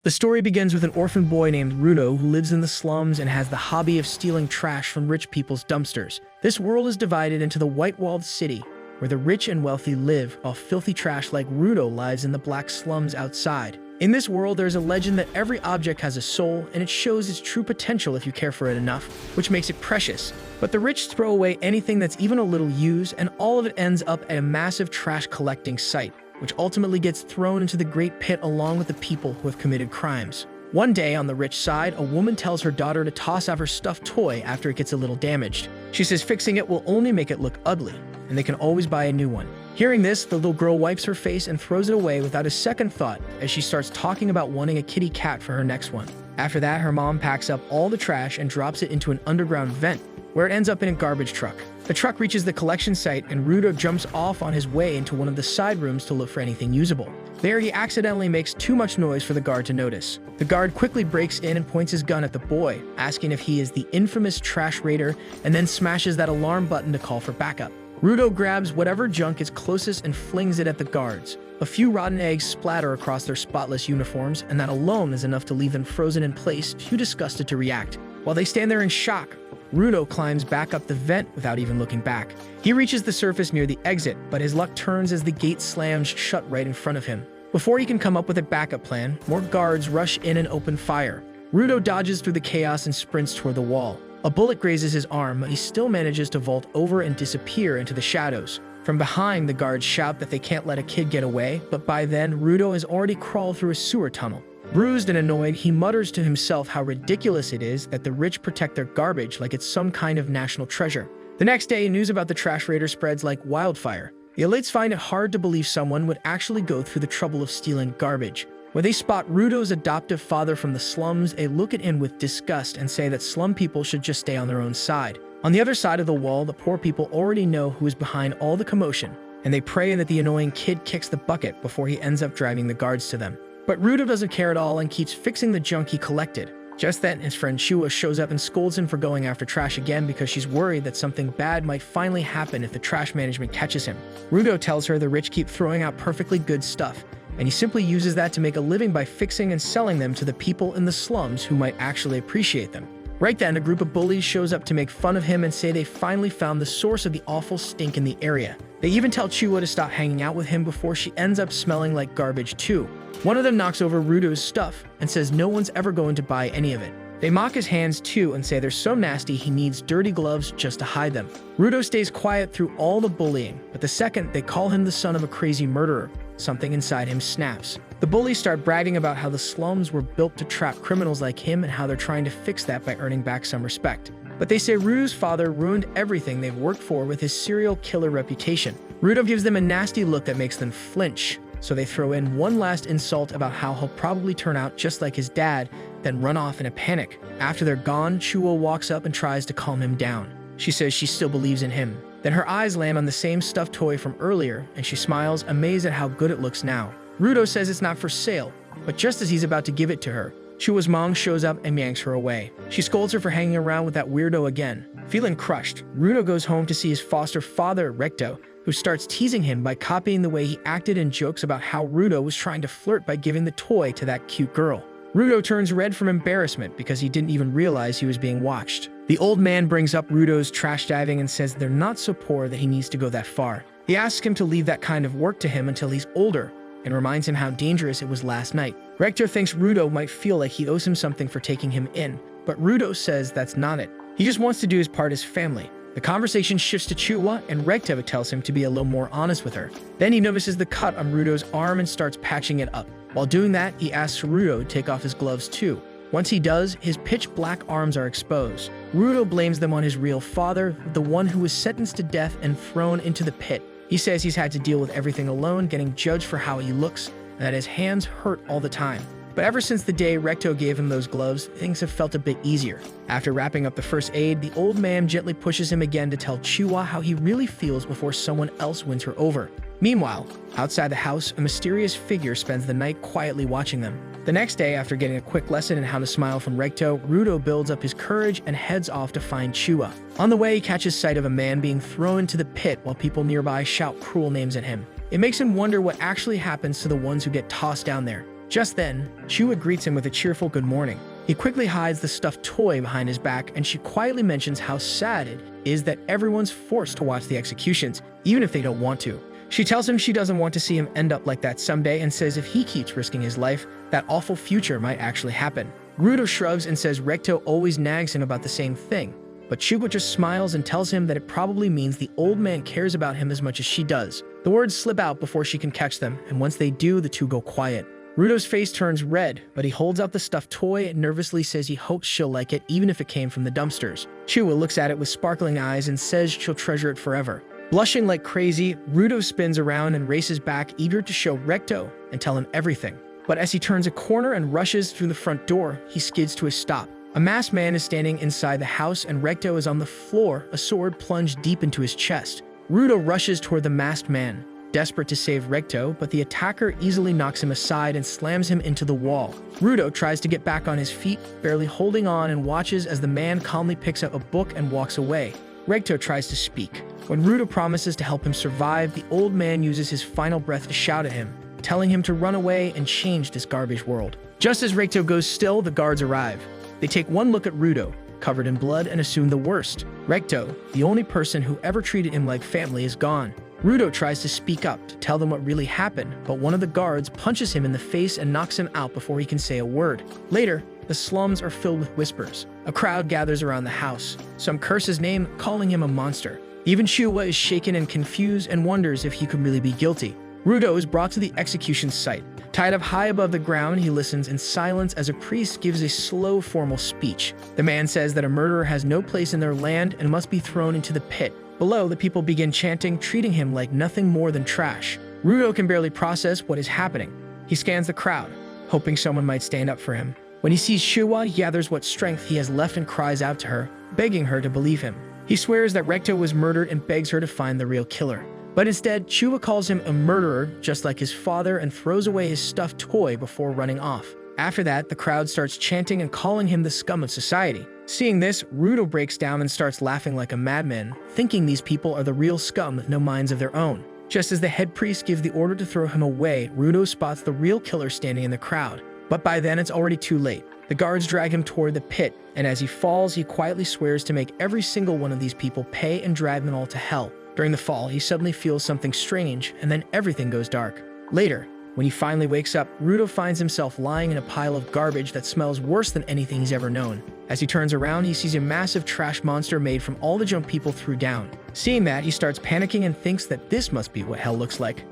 The story begins with an orphan boy named Rudo who lives in the slums and has the hobby of stealing trash from rich people's dumpsters. This world is divided into the white-walled city, where the rich and wealthy live, while filthy trash like Rudo lives in the black slums outside. In this world, there is a legend that every object has a soul, and it shows its true potential if you care for it enough, which makes it precious. But the rich throw away anything that's even a little used, and all of it ends up at a massive trash collecting site, which ultimately gets thrown into the great pit along with the people who have committed crimes. One day, on the rich side, a woman tells her daughter to toss out her stuffed toy after it gets a little damaged. She says fixing it will only make it look ugly, and they can always buy a new one. Hearing this, the little girl wipes her face and throws it away without a second thought as she starts talking about wanting a kitty cat for her next one. After that, her mom packs up all the trash and drops it into an underground vent, where it ends up in a garbage truck. The truck reaches the collection site, and Rudo jumps off on his way into one of the side rooms to look for anything usable. There, he accidentally makes too much noise for the guard to notice. The guard quickly breaks in and points his gun at the boy, asking if he is the infamous trash raider, and then smashes that alarm button to call for backup. Rudo grabs whatever junk is closest and flings it at the guards. A few rotten eggs splatter across their spotless uniforms, and that alone is enough to leave them frozen in place, too disgusted to react. While they stand there in shock, Rudo climbs back up the vent without even looking back. He reaches the surface near the exit, but his luck turns as the gate slams shut right in front of him. Before he can come up with a backup plan, more guards rush in and open fire. Rudo dodges through the chaos and sprints toward the wall. A bullet grazes his arm, but he still manages to vault over and disappear into the shadows. From behind, the guards shout that they can't let a kid get away, but by then, Rudo has already crawled through a sewer tunnel. Bruised and annoyed, he mutters to himself how ridiculous it is that the rich protect their garbage like it's some kind of national treasure. The next day, news about the trash raider spreads like wildfire. The elites find it hard to believe someone would actually go through the trouble of stealing garbage. When they spot Rudo's adoptive father from the slums, they look at him with disgust and say that slum people should just stay on their own side. On the other side of the wall, the poor people already know who is behind all the commotion, and they pray that the annoying kid kicks the bucket before he ends up driving the guards to them. But Rudo doesn't care at all and keeps fixing the junk he collected. Just then, his friend Chua shows up and scolds him for going after trash again because she's worried that something bad might finally happen if the trash management catches him. Rudo tells her the rich keep throwing out perfectly good stuff, and he simply uses that to make a living by fixing and selling them to the people in the slums who might actually appreciate them. Right then, a group of bullies shows up to make fun of him and say they finally found the source of the awful stink in the area. They even tell Chua to stop hanging out with him before she ends up smelling like garbage too. One of them knocks over Rudo's stuff and says no one's ever going to buy any of it. They mock his hands too and say they're so nasty he needs dirty gloves just to hide them. Rudo stays quiet through all the bullying, but the second they call him the son of a crazy murderer, something inside him snaps. The bullies start bragging about how the slums were built to trap criminals like him and how they're trying to fix that by earning back some respect. But they say Rudo's father ruined everything they've worked for with his serial killer reputation. Rudo gives them a nasty look that makes them flinch, so they throw in one last insult about how he'll probably turn out just like his dad, then run off in a panic. After they're gone, Chua walks up and tries to calm him down. She says she still believes in him. Then her eyes land on the same stuffed toy from earlier, and she smiles, amazed at how good it looks now. Rudo says it's not for sale, but just as he's about to give it to her, Chua's mom shows up and yanks her away. She scolds her for hanging around with that weirdo again. Feeling crushed, Rudo goes home to see his foster father, Recto, who starts teasing him by copying the way he acted in jokes about how Rudo was trying to flirt by giving the toy to that cute girl. Rudo turns red from embarrassment because he didn't even realize he was being watched. The old man brings up Rudo's trash diving and says they're not so poor that he needs to go that far. He asks him to leave that kind of work to him until he's older, and reminds him how dangerous it was last night. Rector thinks Rudo might feel like he owes him something for taking him in, but Rudo says that's not it. He just wants to do his part as family. The conversation shifts to Chua, and Recto tells him to be a little more honest with her. Then he notices the cut on Rudo's arm and starts patching it up. While doing that, he asks Rudo to take off his gloves too. Once he does, his pitch black arms are exposed. Rudo blames them on his real father, the one who was sentenced to death and thrown into the pit. He says he's had to deal with everything alone, getting judged for how he looks, and that his hands hurt all the time. But ever since the day Recto gave him those gloves, things have felt a bit easier. After wrapping up the first aid, the old man gently pushes him again to tell Chua how he really feels before someone else wins her over. Meanwhile, outside the house, a mysterious figure spends the night quietly watching them. The next day, after getting a quick lesson in how to smile from Recto, Rudo builds up his courage and heads off to find Chua. On the way, he catches sight of a man being thrown into the pit while people nearby shout cruel names at him. It makes him wonder what actually happens to the ones who get tossed down there. Just then, Chua greets him with a cheerful good morning. He quickly hides the stuffed toy behind his back, and she quietly mentions how sad it is that everyone's forced to watch the executions, even if they don't want to. She tells him she doesn't want to see him end up like that someday and says if he keeps risking his life, that awful future might actually happen. Rudo shrugs and says Recto always nags him about the same thing, but Chua just smiles and tells him that it probably means the old man cares about him as much as she does. The words slip out before she can catch them, and once they do, the two go quiet. Rudo's face turns red, but he holds out the stuffed toy and nervously says he hopes she'll like it even if it came from the dumpsters. Chua looks at it with sparkling eyes and says she'll treasure it forever. Blushing like crazy, Rudo spins around and races back, eager to show Recto and tell him everything. But as he turns a corner and rushes through the front door, he skids to a stop. A masked man is standing inside the house and Recto is on the floor, a sword plunged deep into his chest. Rudo rushes toward the masked man, desperate to save Recto, but the attacker easily knocks him aside and slams him into the wall. Rudo tries to get back on his feet, barely holding on, and watches as the man calmly picks up a book and walks away. Recto tries to speak. When Rudo promises to help him survive, the old man uses his final breath to shout at him, telling him to run away and change this garbage world. Just as Recto goes still, the guards arrive. They take one look at Rudo, covered in blood, and assume the worst. Recto, the only person who ever treated him like family, is gone. Rudo tries to speak up to tell them what really happened, but one of the guards punches him in the face and knocks him out before he can say a word. Later, the slums are filled with whispers. A crowd gathers around the house. Some curse his name, calling him a monster. Even Chua is shaken and confused and wonders if he could really be guilty. Rudo is brought to the execution site. Tied up high above the ground, he listens in silence as a priest gives a slow, formal speech. The man says that a murderer has no place in their land and must be thrown into the pit. Below, the people begin chanting, treating him like nothing more than trash. Rudo can barely process what is happening. He scans the crowd, hoping someone might stand up for him. When he sees Chua, he gathers what strength he has left and cries out to her, begging her to believe him. He swears that Recto was murdered and begs her to find the real killer. But instead, Chua calls him a murderer, just like his father, and throws away his stuffed toy before running off. After that, the crowd starts chanting and calling him the scum of society. Seeing this, Rudo breaks down and starts laughing like a madman, thinking these people are the real scum with no minds of their own. Just as the head priest gives the order to throw him away, Rudo spots the real killer standing in the crowd. But by then, it's already too late. The guards drag him toward the pit, and as he falls, he quietly swears to make every single one of these people pay and drag them all to hell. During the fall, he suddenly feels something strange, and then everything goes dark. Later, when he finally wakes up, Rudo finds himself lying in a pile of garbage that smells worse than anything he's ever known. As he turns around, he sees a massive trash monster made from all the junk people threw down. Seeing that, he starts panicking and thinks that this must be what hell looks like.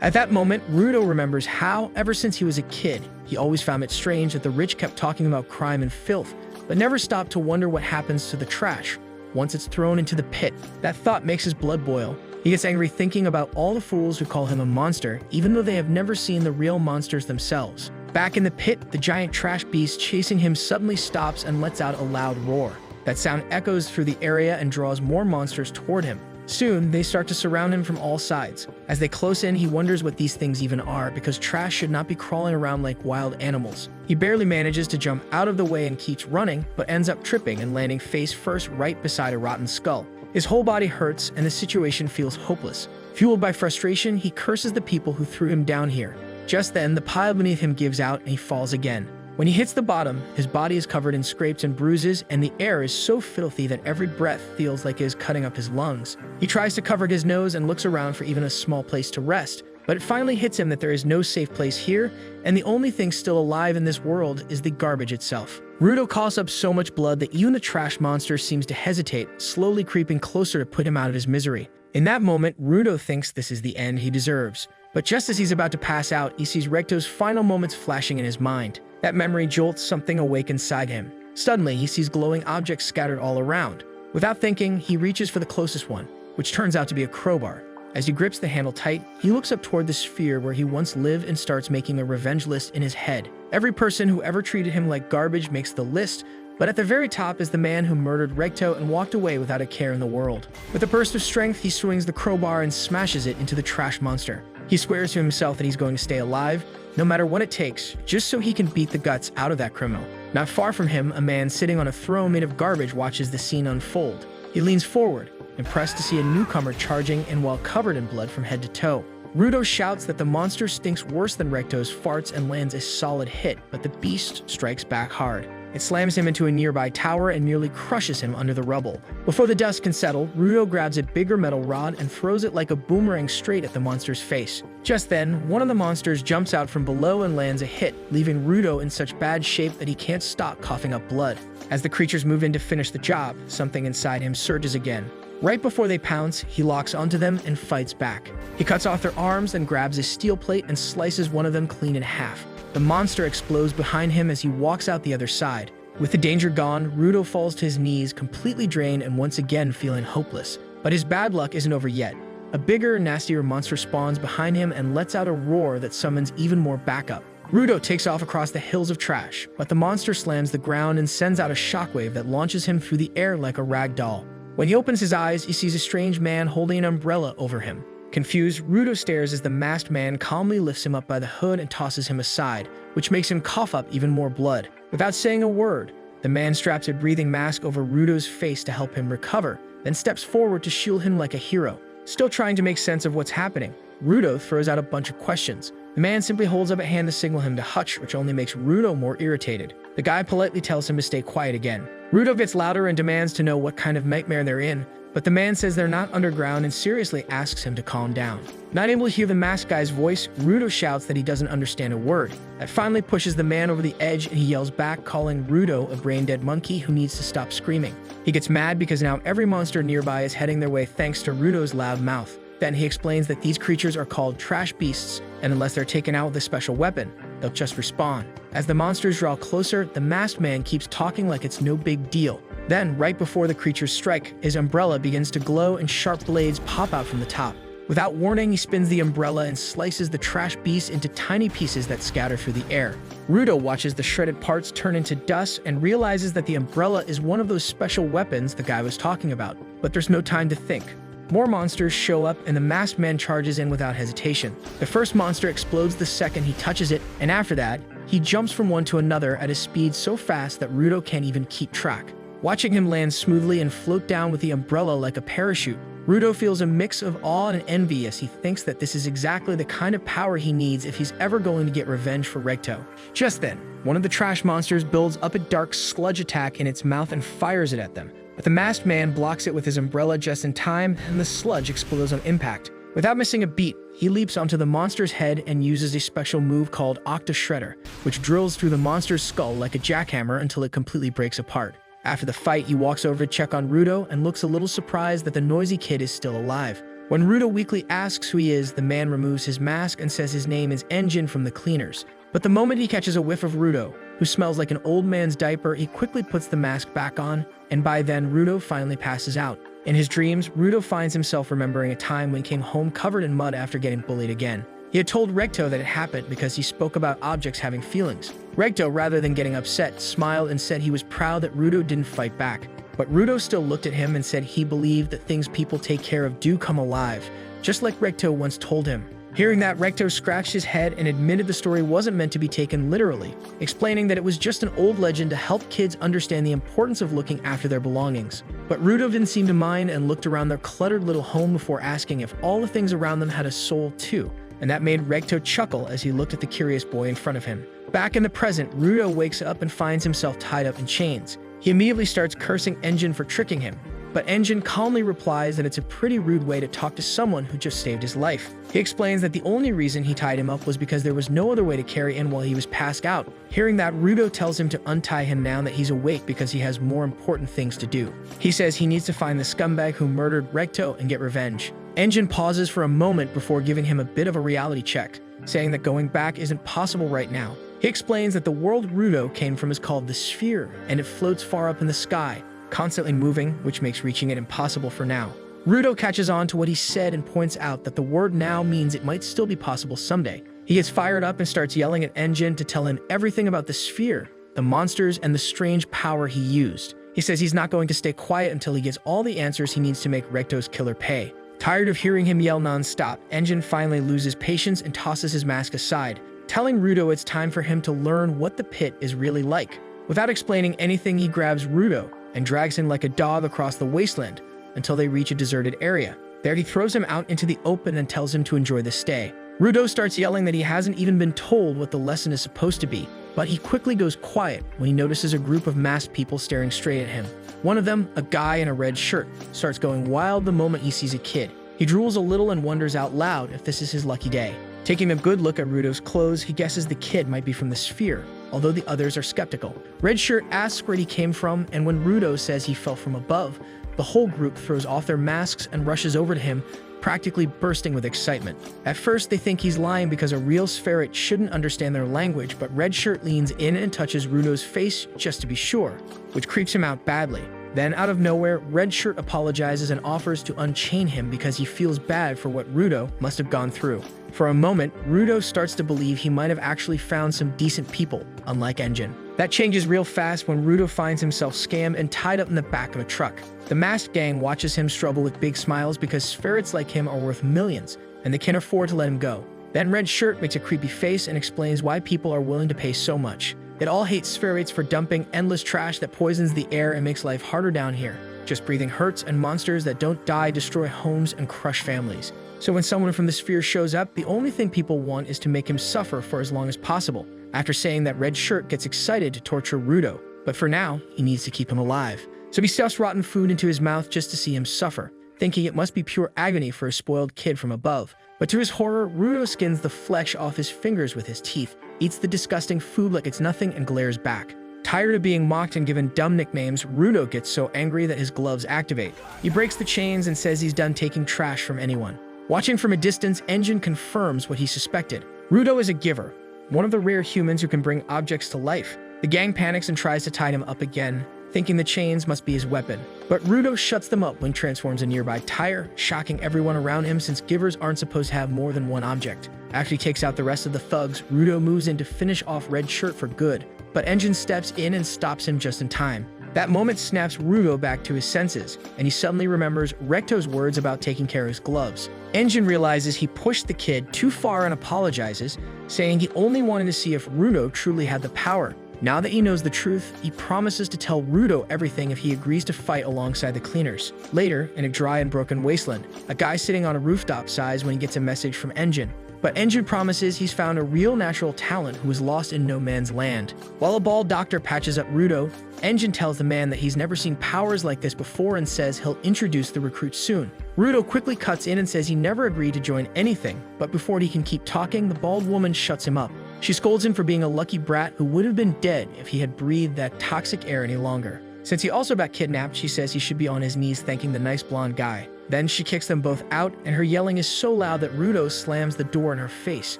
At that moment, Rudo remembers how, ever since he was a kid, he always found it strange that the rich kept talking about crime and filth, but never stopped to wonder what happens to the trash once it's thrown into the pit. That thought makes his blood boil. He gets angry thinking about all the fools who call him a monster, even though they have never seen the real monsters themselves. Back in the pit, the giant trash beast chasing him suddenly stops and lets out a loud roar. That sound echoes through the area and draws more monsters toward him. Soon, they start to surround him from all sides. As they close in, he wonders what these things even are, because trash should not be crawling around like wild animals. He barely manages to jump out of the way and keeps running, but ends up tripping and landing face first right beside a rotten skull. His whole body hurts, and the situation feels hopeless. Fueled by frustration, he curses the people who threw him down here. Just then, the pile beneath him gives out and he falls again. When he hits the bottom, his body is covered in scrapes and bruises, and the air is so filthy that every breath feels like it is cutting up his lungs. He tries to cover his nose and looks around for even a small place to rest, but it finally hits him that there is no safe place here, and the only thing still alive in this world is the garbage itself. Rudo coughs up so much blood that even the trash monster seems to hesitate, slowly creeping closer to put him out of his misery. In that moment, Rudo thinks this is the end he deserves. But just as he's about to pass out, he sees Recto's final moments flashing in his mind. That memory jolts something awake inside him. Suddenly, he sees glowing objects scattered all around. Without thinking, he reaches for the closest one, which turns out to be a crowbar. As he grips the handle tight, he looks up toward the sphere where he once lived and starts making a revenge list in his head. Every person who ever treated him like garbage makes the list, but at the very top is the man who murdered Recto and walked away without a care in the world. With a burst of strength, he swings the crowbar and smashes it into the trash monster. He swears to himself that he's going to stay alive, no matter what it takes, just so he can beat the guts out of that criminal. Not far from him, a man sitting on a throne made of garbage watches the scene unfold. He leans forward, impressed to see a newcomer charging and while covered in blood from head to toe. Rudo shouts that the monster stinks worse than Recto's farts and lands a solid hit, but the beast strikes back hard. It slams him into a nearby tower and nearly crushes him under the rubble. Before the dust can settle, Rudo grabs a bigger metal rod and throws it like a boomerang straight at the monster's face. Just then, one of the monsters jumps out from below and lands a hit, leaving Rudo in such bad shape that he can't stop coughing up blood. As the creatures move in to finish the job, something inside him surges again. Right before they pounce, he locks onto them and fights back. He cuts off their arms and grabs a steel plate and slices one of them clean in half. The monster explodes behind him as he walks out the other side. With the danger gone, Rudo falls to his knees, completely drained and once again feeling hopeless. But his bad luck isn't over yet. A bigger, nastier monster spawns behind him and lets out a roar that summons even more backup. Rudo takes off across the hills of trash, but the monster slams the ground and sends out a shockwave that launches him through the air like a rag doll. When he opens his eyes, he sees a strange man holding an umbrella over him. Confused, Rudo stares as the masked man calmly lifts him up by the hood and tosses him aside, which makes him cough up even more blood. Without saying a word, the man straps a breathing mask over Rudo's face to help him recover, then steps forward to shield him like a hero. Still trying to make sense of what's happening, Rudo throws out a bunch of questions. The man simply holds up a hand to signal him to hutch, which only makes Rudo more irritated. The guy politely tells him to stay quiet again. Rudo gets louder and demands to know what kind of nightmare they're in, but the man says they're not underground and seriously asks him to calm down. Not able to hear the masked guy's voice, Rudo shouts that he doesn't understand a word. That finally pushes the man over the edge and he yells back, calling Rudo a brain-dead monkey who needs to stop screaming. He gets mad because now every monster nearby is heading their way thanks to Rudo's loud mouth. Then he explains that these creatures are called trash beasts, and unless they're taken out with a special weapon, they'll just respawn. As the monsters draw closer, the masked man keeps talking like it's no big deal. Then, right before the creatures strike, his umbrella begins to glow and sharp blades pop out from the top. Without warning, he spins the umbrella and slices the trash beast into tiny pieces that scatter through the air. Rudo watches the shredded parts turn into dust and realizes that the umbrella is one of those special weapons the guy was talking about. But there's no time to think. More monsters show up and the masked man charges in without hesitation. The first monster explodes the second he touches it, and after that, he jumps from one to another at a speed so fast that Rudo can't even keep track. Watching him land smoothly and float down with the umbrella like a parachute, Rudo feels a mix of awe and envy as he thinks that this is exactly the kind of power he needs if he's ever going to get revenge for Recto. Just then, one of the trash monsters builds up a dark sludge attack in its mouth and fires it at them. But the masked man blocks it with his umbrella just in time, and the sludge explodes on impact. Without missing a beat, he leaps onto the monster's head and uses a special move called Octa Shredder, which drills through the monster's skull like a jackhammer until it completely breaks apart. After the fight, he walks over to check on Rudo and looks a little surprised that the noisy kid is still alive. When Rudo weakly asks who he is, the man removes his mask and says his name is Engine from the Cleaners. But the moment he catches a whiff of Rudo, who smells like an old man's diaper, he quickly puts the mask back on, and by then Rudo finally passes out. In his dreams, Rudo finds himself remembering a time when he came home covered in mud after getting bullied again. He had told Recto that it happened because he spoke about objects having feelings. Recto, rather than getting upset, smiled and said he was proud that Rudo didn't fight back. But Rudo still looked at him and said he believed that things people take care of do come alive, just like Recto once told him. Hearing that, Recto scratched his head and admitted the story wasn't meant to be taken literally, explaining that it was just an old legend to help kids understand the importance of looking after their belongings. But Rudo didn't seem to mind and looked around their cluttered little home before asking if all the things around them had a soul too, and that made Recto chuckle as he looked at the curious boy in front of him. Back in the present, Rudo wakes up and finds himself tied up in chains. He immediately starts cursing Engine for tricking him, but Engine calmly replies that it's a pretty rude way to talk to someone who just saved his life. He explains that the only reason he tied him up was because there was no other way to carry in while he was passed out. Hearing that, Rudo tells him to untie him now that he's awake because he has more important things to do. He says he needs to find the scumbag who murdered Recto and get revenge. Engine pauses for a moment before giving him a bit of a reality check, saying that going back isn't possible right now. He explains that the world Rudo came from is called the Sphere, and it floats far up in the sky, constantly moving, which makes reaching it impossible for now. Rudo catches on to what he said and points out that the word now means it might still be possible someday. He gets fired up and starts yelling at Engine to tell him everything about the Sphere, the monsters, and the strange power he used. He says he's not going to stay quiet until he gets all the answers he needs to make Recto's killer pay. Tired of hearing him yell non-stop, Engine finally loses patience and tosses his mask aside, telling Rudo it's time for him to learn what the pit is really like. Without explaining anything, he grabs Rudo and drags him like a dog across the wasteland until they reach a deserted area. There he throws him out into the open and tells him to enjoy the stay. Rudo starts yelling that he hasn't even been told what the lesson is supposed to be, but he quickly goes quiet when he notices a group of masked people staring straight at him. One of them, a guy in a red shirt, starts going wild the moment he sees a kid. He drools a little and wonders out loud if this is his lucky day. Taking a good look at Rudo's clothes, he guesses the kid might be from the sphere, although the others are skeptical. Red Shirt asks where he came from, and when Rudo says he fell from above, the whole group throws off their masks and rushes over to him, practically bursting with excitement. At first, they think he's lying because a real spherate shouldn't understand their language, but Red Shirt leans in and touches Rudo's face just to be sure, which creeps him out badly. Then, out of nowhere, Red Shirt apologizes and offers to unchain him because he feels bad for what Rudo must have gone through. For a moment, Rudo starts to believe he might have actually found some decent people, unlike Engine. That changes real fast when Rudo finds himself scammed and tied up in the back of a truck. The masked gang watches him struggle with big smiles because spherats like him are worth millions, and they can't afford to let him go. Then Red Shirt makes a creepy face and explains why people are willing to pay so much. It all hates spherats for dumping endless trash that poisons the air and makes life harder down here. Just breathing hurts, and monsters that don't die destroy homes and crush families. So when someone from the sphere shows up, the only thing people want is to make him suffer for as long as possible. After saying that, Red Shirt gets excited to torture Rudo, but for now, he needs to keep him alive. So he stuffs rotten food into his mouth just to see him suffer, thinking it must be pure agony for a spoiled kid from above. But to his horror, Rudo skins the flesh off his fingers with his teeth, eats the disgusting food like it's nothing, and glares back. Tired of being mocked and given dumb nicknames, Rudo gets so angry that his gloves activate. He breaks the chains and says he's done taking trash from anyone. Watching from a distance, Engine confirms what he suspected. Rudo is a giver, one of the rare humans who can bring objects to life. The gang panics and tries to tie him up again, thinking the chains must be his weapon. But Rudo shuts them up when transforms a nearby tire, shocking everyone around him since givers aren't supposed to have more than one object. After he takes out the rest of the thugs, Rudo moves in to finish off Red Shirt for good, but Engine steps in and stops him just in time. That moment snaps Rudo back to his senses, and he suddenly remembers Recto's words about taking care of his gloves. Engine realizes he pushed the kid too far and apologizes, saying he only wanted to see if Rudo truly had the power. Now that he knows the truth, he promises to tell Rudo everything if he agrees to fight alongside the cleaners. Later, in a dry and broken wasteland, a guy sitting on a rooftop sighs when he gets a message from Engine. But Engine promises he's found a real natural talent who is lost in no man's land. While a bald doctor patches up Rudo, Engine tells the man that he's never seen powers like this before and says he'll introduce the recruits soon. Rudo quickly cuts in and says he never agreed to join anything, but before he can keep talking, the bald woman shuts him up. She scolds him for being a lucky brat who would have been dead if he had breathed that toxic air any longer. Since he also got kidnapped, she says he should be on his knees thanking the nice blonde guy. Then she kicks them both out, and her yelling is so loud that Rudo slams the door in her face.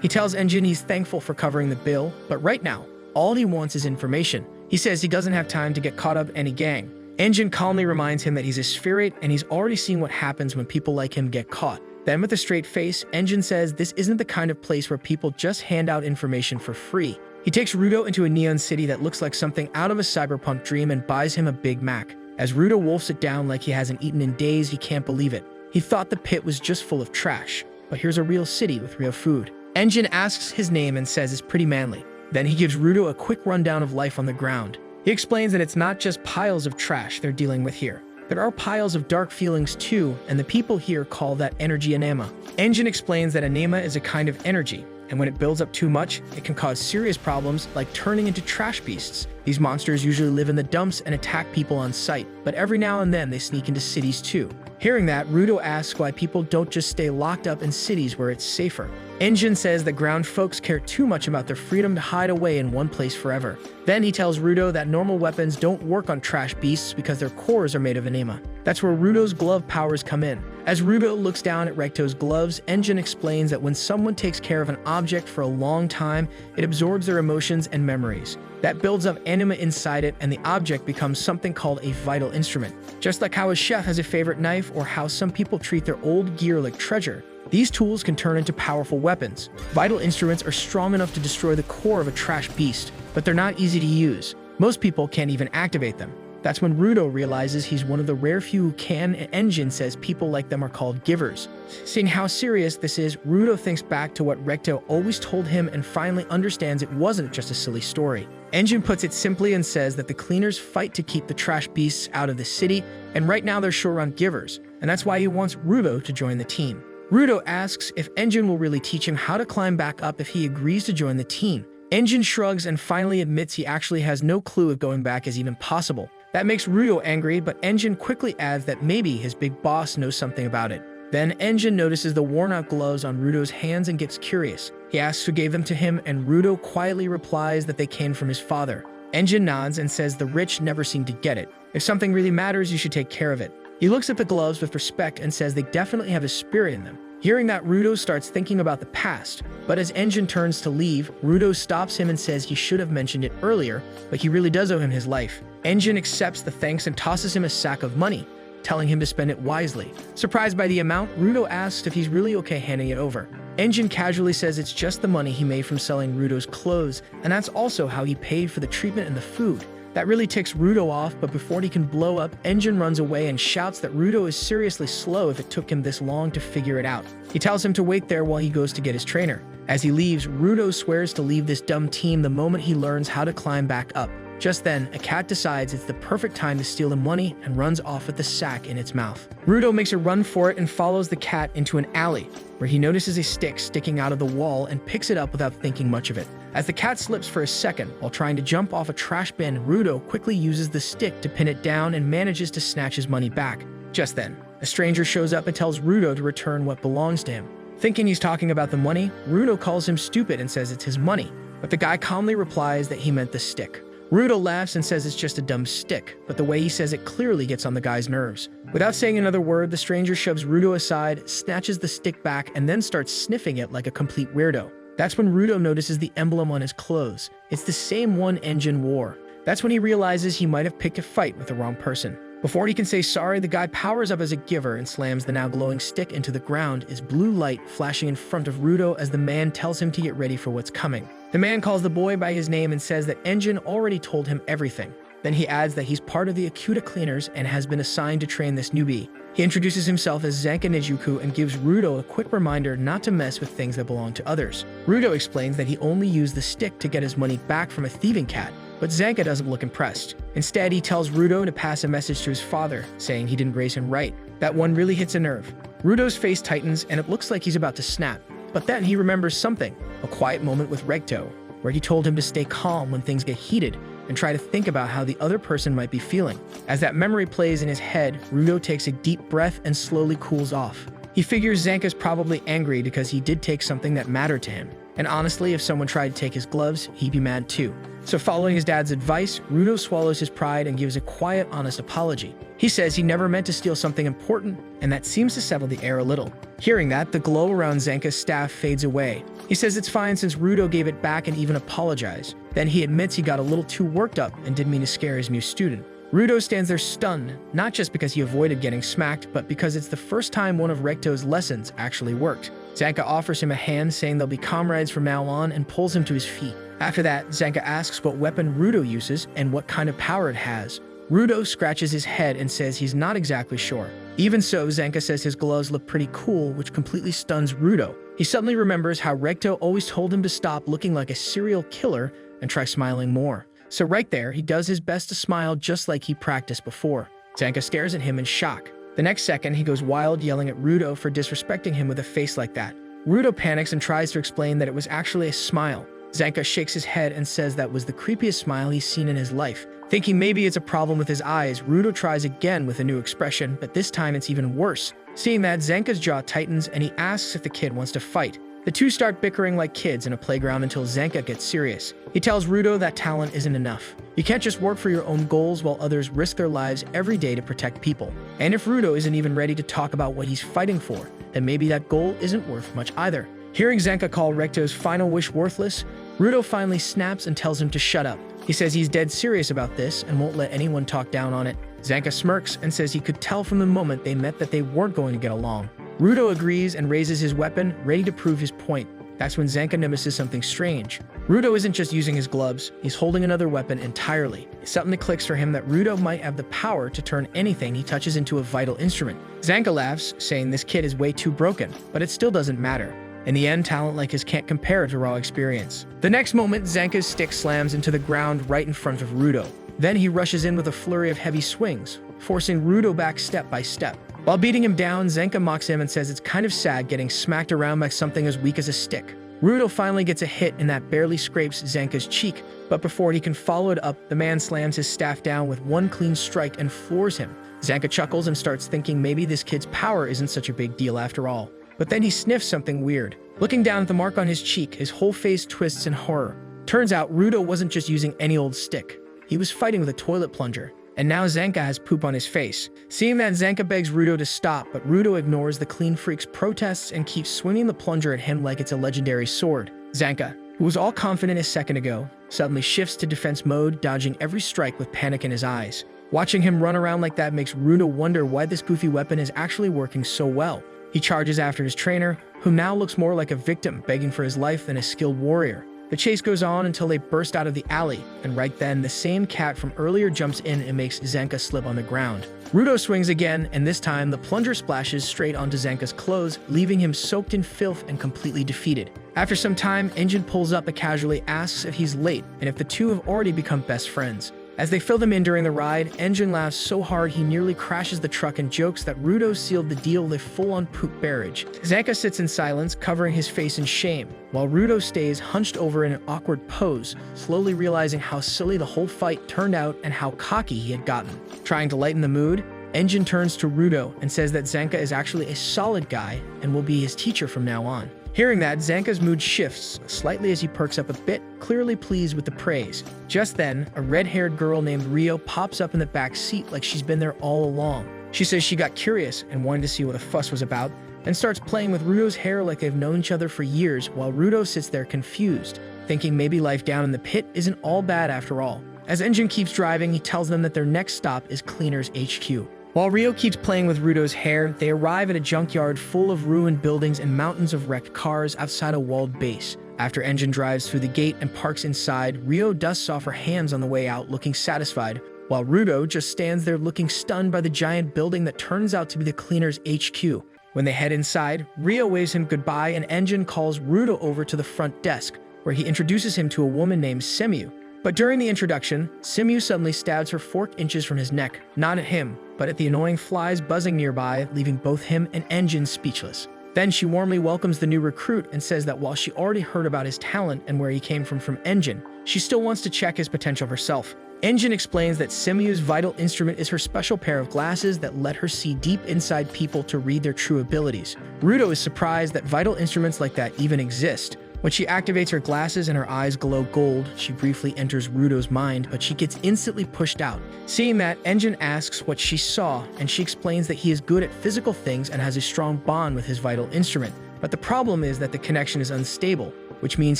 He tells Engine he's thankful for covering the bill, but right now, all he wants is information. He says he doesn't have time to get caught up in any gang. Engine calmly reminds him that he's a spherate and he's already seen what happens when people like him get caught. Then with a straight face, Engine says this isn't the kind of place where people just hand out information for free. He takes Rudo into a neon city that looks like something out of a cyberpunk dream and buys him a Big Mac. As Rudo wolfs it down like he hasn't eaten in days, he can't believe it. He thought the pit was just full of trash, but here's a real city with real food. Engine asks his name and says it's pretty manly. Then he gives Rudo a quick rundown of life on the ground. He explains that it's not just piles of trash they're dealing with here. There are piles of dark feelings too, and the people here call that energy anema. Engine explains that anema is a kind of energy, and when it builds up too much, it can cause serious problems like turning into trash beasts. These monsters usually live in the dumps and attack people on sight, but every now and then they sneak into cities too. Hearing that, Rudo asks why people don't just stay locked up in cities where it's safer. Engine says that ground folks care too much about their freedom to hide away in one place forever. Then he tells Rudo that normal weapons don't work on trash beasts because their cores are made of anema. That's where Rudo's glove powers come in. As Rudo looks down at Recto's gloves, Engine explains that when someone takes care of an object for a long time, it absorbs their emotions and memories. That builds up anima inside it, and the object becomes something called a vital instrument. Just like how a chef has a favorite knife or how some people treat their old gear like treasure, these tools can turn into powerful weapons. Vital instruments are strong enough to destroy the core of a trash beast, but they're not easy to use. Most people can't even activate them. That's when Rudo realizes he's one of the rare few who can, and Engine says people like them are called givers. Seeing how serious this is, Rudo thinks back to what Recto always told him and finally understands it wasn't just a silly story. Engine puts it simply and says that the cleaners fight to keep the trash beasts out of the city, and right now they're short on givers, and that's why he wants Rudo to join the team. Rudo asks if Engine will really teach him how to climb back up if he agrees to join the team. Engine shrugs and finally admits he actually has no clue if going back is even possible. That makes Rudo angry, but Engine quickly adds that maybe his big boss knows something about it. Then Engine notices the worn-out gloves on Rudo's hands and gets curious. He asks who gave them to him, and Rudo quietly replies that they came from his father. Engine nods and says the rich never seem to get it. If something really matters, you should take care of it. He looks at the gloves with respect and says they definitely have a spirit in them. Hearing that, Rudo starts thinking about the past, but as Engine turns to leave, Rudo stops him and says he should have mentioned it earlier, but he really does owe him his life. Engine accepts the thanks and tosses him a sack of money, telling him to spend it wisely. Surprised by the amount, Rudo asks if he's really okay handing it over. Engine casually says it's just the money he made from selling Rudo's clothes, and that's also how he paid for the treatment and the food. That really ticks Rudo off, but before he can blow up, Engine runs away and shouts that Rudo is seriously slow if it took him this long to figure it out. He tells him to wait there while he goes to get his trainer. As he leaves, Rudo swears to leave this dumb team the moment he learns how to climb back up. Just then, a cat decides it's the perfect time to steal the money and runs off with the sack in its mouth. Rudo makes a run for it and follows the cat into an alley, where he notices a stick sticking out of the wall and picks it up without thinking much of it. As the cat slips for a second while trying to jump off a trash bin, Rudo quickly uses the stick to pin it down and manages to snatch his money back. Just then, a stranger shows up and tells Rudo to return what belongs to him. Thinking he's talking about the money, Rudo calls him stupid and says it's his money, but the guy calmly replies that he meant the stick. Rudo laughs and says it's just a dumb stick, but the way he says it clearly gets on the guy's nerves. Without saying another word, the stranger shoves Rudo aside, snatches the stick back, and then starts sniffing it like a complete weirdo. That's when Rudo notices the emblem on his clothes. It's the same one Engine wore. That's when he realizes he might have picked a fight with the wrong person. Before he can say sorry, the guy powers up as a giver and slams the now glowing stick into the ground, his blue light flashing in front of Rudo as the man tells him to get ready for what's coming. The man calls the boy by his name and says that Engine already told him everything. Then he adds that he's part of the Akuta cleaners and has been assigned to train this newbie. He introduces himself as Zanka Nijuku and gives Rudo a quick reminder not to mess with things that belong to others. Rudo explains that he only used the stick to get his money back from a thieving cat, but Zanka doesn't look impressed. Instead, he tells Rudo to pass a message to his father, saying he didn't raise him right. That one really hits a nerve. Rudo's face tightens and it looks like he's about to snap. But then he remembers something, a quiet moment with Recto, where he told him to stay calm when things get heated and try to think about how the other person might be feeling. As that memory plays in his head, Rudo takes a deep breath and slowly cools off. He figures Zanka's probably angry because he did take something that mattered to him. And honestly, if someone tried to take his gloves, he'd be mad too. So following his dad's advice, Rudo swallows his pride and gives a quiet, honest apology. He says he never meant to steal something important, and that seems to settle the air a little. Hearing that, the glow around Zanka's staff fades away. He says it's fine since Rudo gave it back and even apologized. Then he admits he got a little too worked up and didn't mean to scare his new student. Rudo stands there stunned, not just because he avoided getting smacked, but because it's the first time one of Recto's lessons actually worked. Zanka offers him a hand, saying they'll be comrades from now on, and pulls him to his feet. After that, Zanka asks what weapon Rudo uses and what kind of power it has. Rudo scratches his head and says he's not exactly sure. Even so, Zanka says his gloves look pretty cool, which completely stuns Rudo. He suddenly remembers how Recto always told him to stop looking like a serial killer and try smiling more. So right there, he does his best to smile just like he practiced before. Zanka stares at him in shock. The next second, he goes wild, yelling at Rudo for disrespecting him with a face like that. Rudo panics and tries to explain that it was actually a smile. Zanka shakes his head and says that was the creepiest smile he's seen in his life. Thinking maybe it's a problem with his eyes, Rudo tries again with a new expression, but this time it's even worse. Seeing that, Zanka's jaw tightens and he asks if the kid wants to fight. The two start bickering like kids in a playground until Zanka gets serious. He tells Rudo that talent isn't enough. You can't just work for your own goals while others risk their lives every day to protect people. And if Rudo isn't even ready to talk about what he's fighting for, then maybe that goal isn't worth much either. Hearing Zanka call Recto's final wish worthless, Rudo finally snaps and tells him to shut up. He says he's dead serious about this and won't let anyone talk down on it. Zanka smirks and says he could tell from the moment they met that they weren't going to get along. Rudo agrees and raises his weapon, ready to prove his point. That's when Zanka notices something strange. Rudo isn't just using his gloves, he's holding another weapon entirely. Something clicks for him that Rudo might have the power to turn anything he touches into a vital instrument. Zanka laughs, saying this kid is way too broken, but it still doesn't matter. In the end, talent like his can't compare to raw experience. The next moment, Zanka's stick slams into the ground right in front of Rudo. Then he rushes in with a flurry of heavy swings, forcing Rudo back step by step. While beating him down, Zenka mocks him and says it's kind of sad getting smacked around by something as weak as a stick. Rudo finally gets a hit and that barely scrapes Zenka's cheek, but before he can follow it up, the man slams his staff down with one clean strike and floors him. Zenka chuckles and starts thinking maybe this kid's power isn't such a big deal after all. But then he sniffs something weird. Looking down at the mark on his cheek, his whole face twists in horror. Turns out Rudo wasn't just using any old stick. He was fighting with a toilet plunger. And now Zenka has poop on his face. Seeing that, Zenka begs Rudo to stop, but Rudo ignores the clean freak's protests and keeps swinging the plunger at him like it's a legendary sword. Zenka, who was all confident a second ago, suddenly shifts to defense mode, dodging every strike with panic in his eyes. Watching him run around like that makes Rudo wonder why this goofy weapon is actually working so well. He charges after his trainer, who now looks more like a victim begging for his life than a skilled warrior. The chase goes on until they burst out of the alley, and right then, the same cat from earlier jumps in and makes Zenka slip on the ground. Rudo swings again, and this time the plunger splashes straight onto Zenka's clothes, leaving him soaked in filth and completely defeated. After some time, Engine pulls up and casually asks if he's late, and if the two have already become best friends. As they fill them in during the ride, Engine laughs so hard he nearly crashes the truck and jokes that Rudo sealed the deal with full-on poop barrage. Zenka sits in silence, covering his face in shame, while Rudo stays hunched over in an awkward pose, slowly realizing how silly the whole fight turned out and how cocky he had gotten. Trying to lighten the mood, Engine turns to Rudo and says that Zenka is actually a solid guy and will be his teacher from now on. Hearing that, Zenka's mood shifts slightly as he perks up a bit, clearly pleased with the praise. Just then, a red-haired girl named Rio pops up in the back seat like she's been there all along. She says she got curious and wanted to see what the fuss was about, and starts playing with Rudo's hair like they've known each other for years, while Rudo sits there confused, thinking maybe life down in the pit isn't all bad after all. As Engine keeps driving, he tells them that their next stop is Cleaner's HQ. While Rio keeps playing with Rudo's hair, they arrive at a junkyard full of ruined buildings and mountains of wrecked cars outside a walled base. After Engine drives through the gate and parks inside, Rio dusts off her hands on the way out, looking satisfied, while Rudo just stands there looking stunned by the giant building that turns out to be the Cleaner's HQ. When they head inside, Rio waves him goodbye and Engine calls Rudo over to the front desk, where he introduces him to a woman named Semu. But during the introduction, Semu suddenly stabs her fork inches from his neck, not at him, but at the annoying flies buzzing nearby, leaving both him and Engine speechless. Then she warmly welcomes the new recruit and says that while she already heard about his talent and where he came from Engine, she still wants to check his potential herself. Engine explains that Semu's vital instrument is her special pair of glasses that let her see deep inside people to read their true abilities. Rudo is surprised that vital instruments like that even exist. When she activates her glasses and her eyes glow gold, she briefly enters Rudo's mind, but she gets instantly pushed out. Seeing that, Engine asks what she saw, and she explains that he is good at physical things and has a strong bond with his vital instrument. But the problem is that the connection is unstable, which means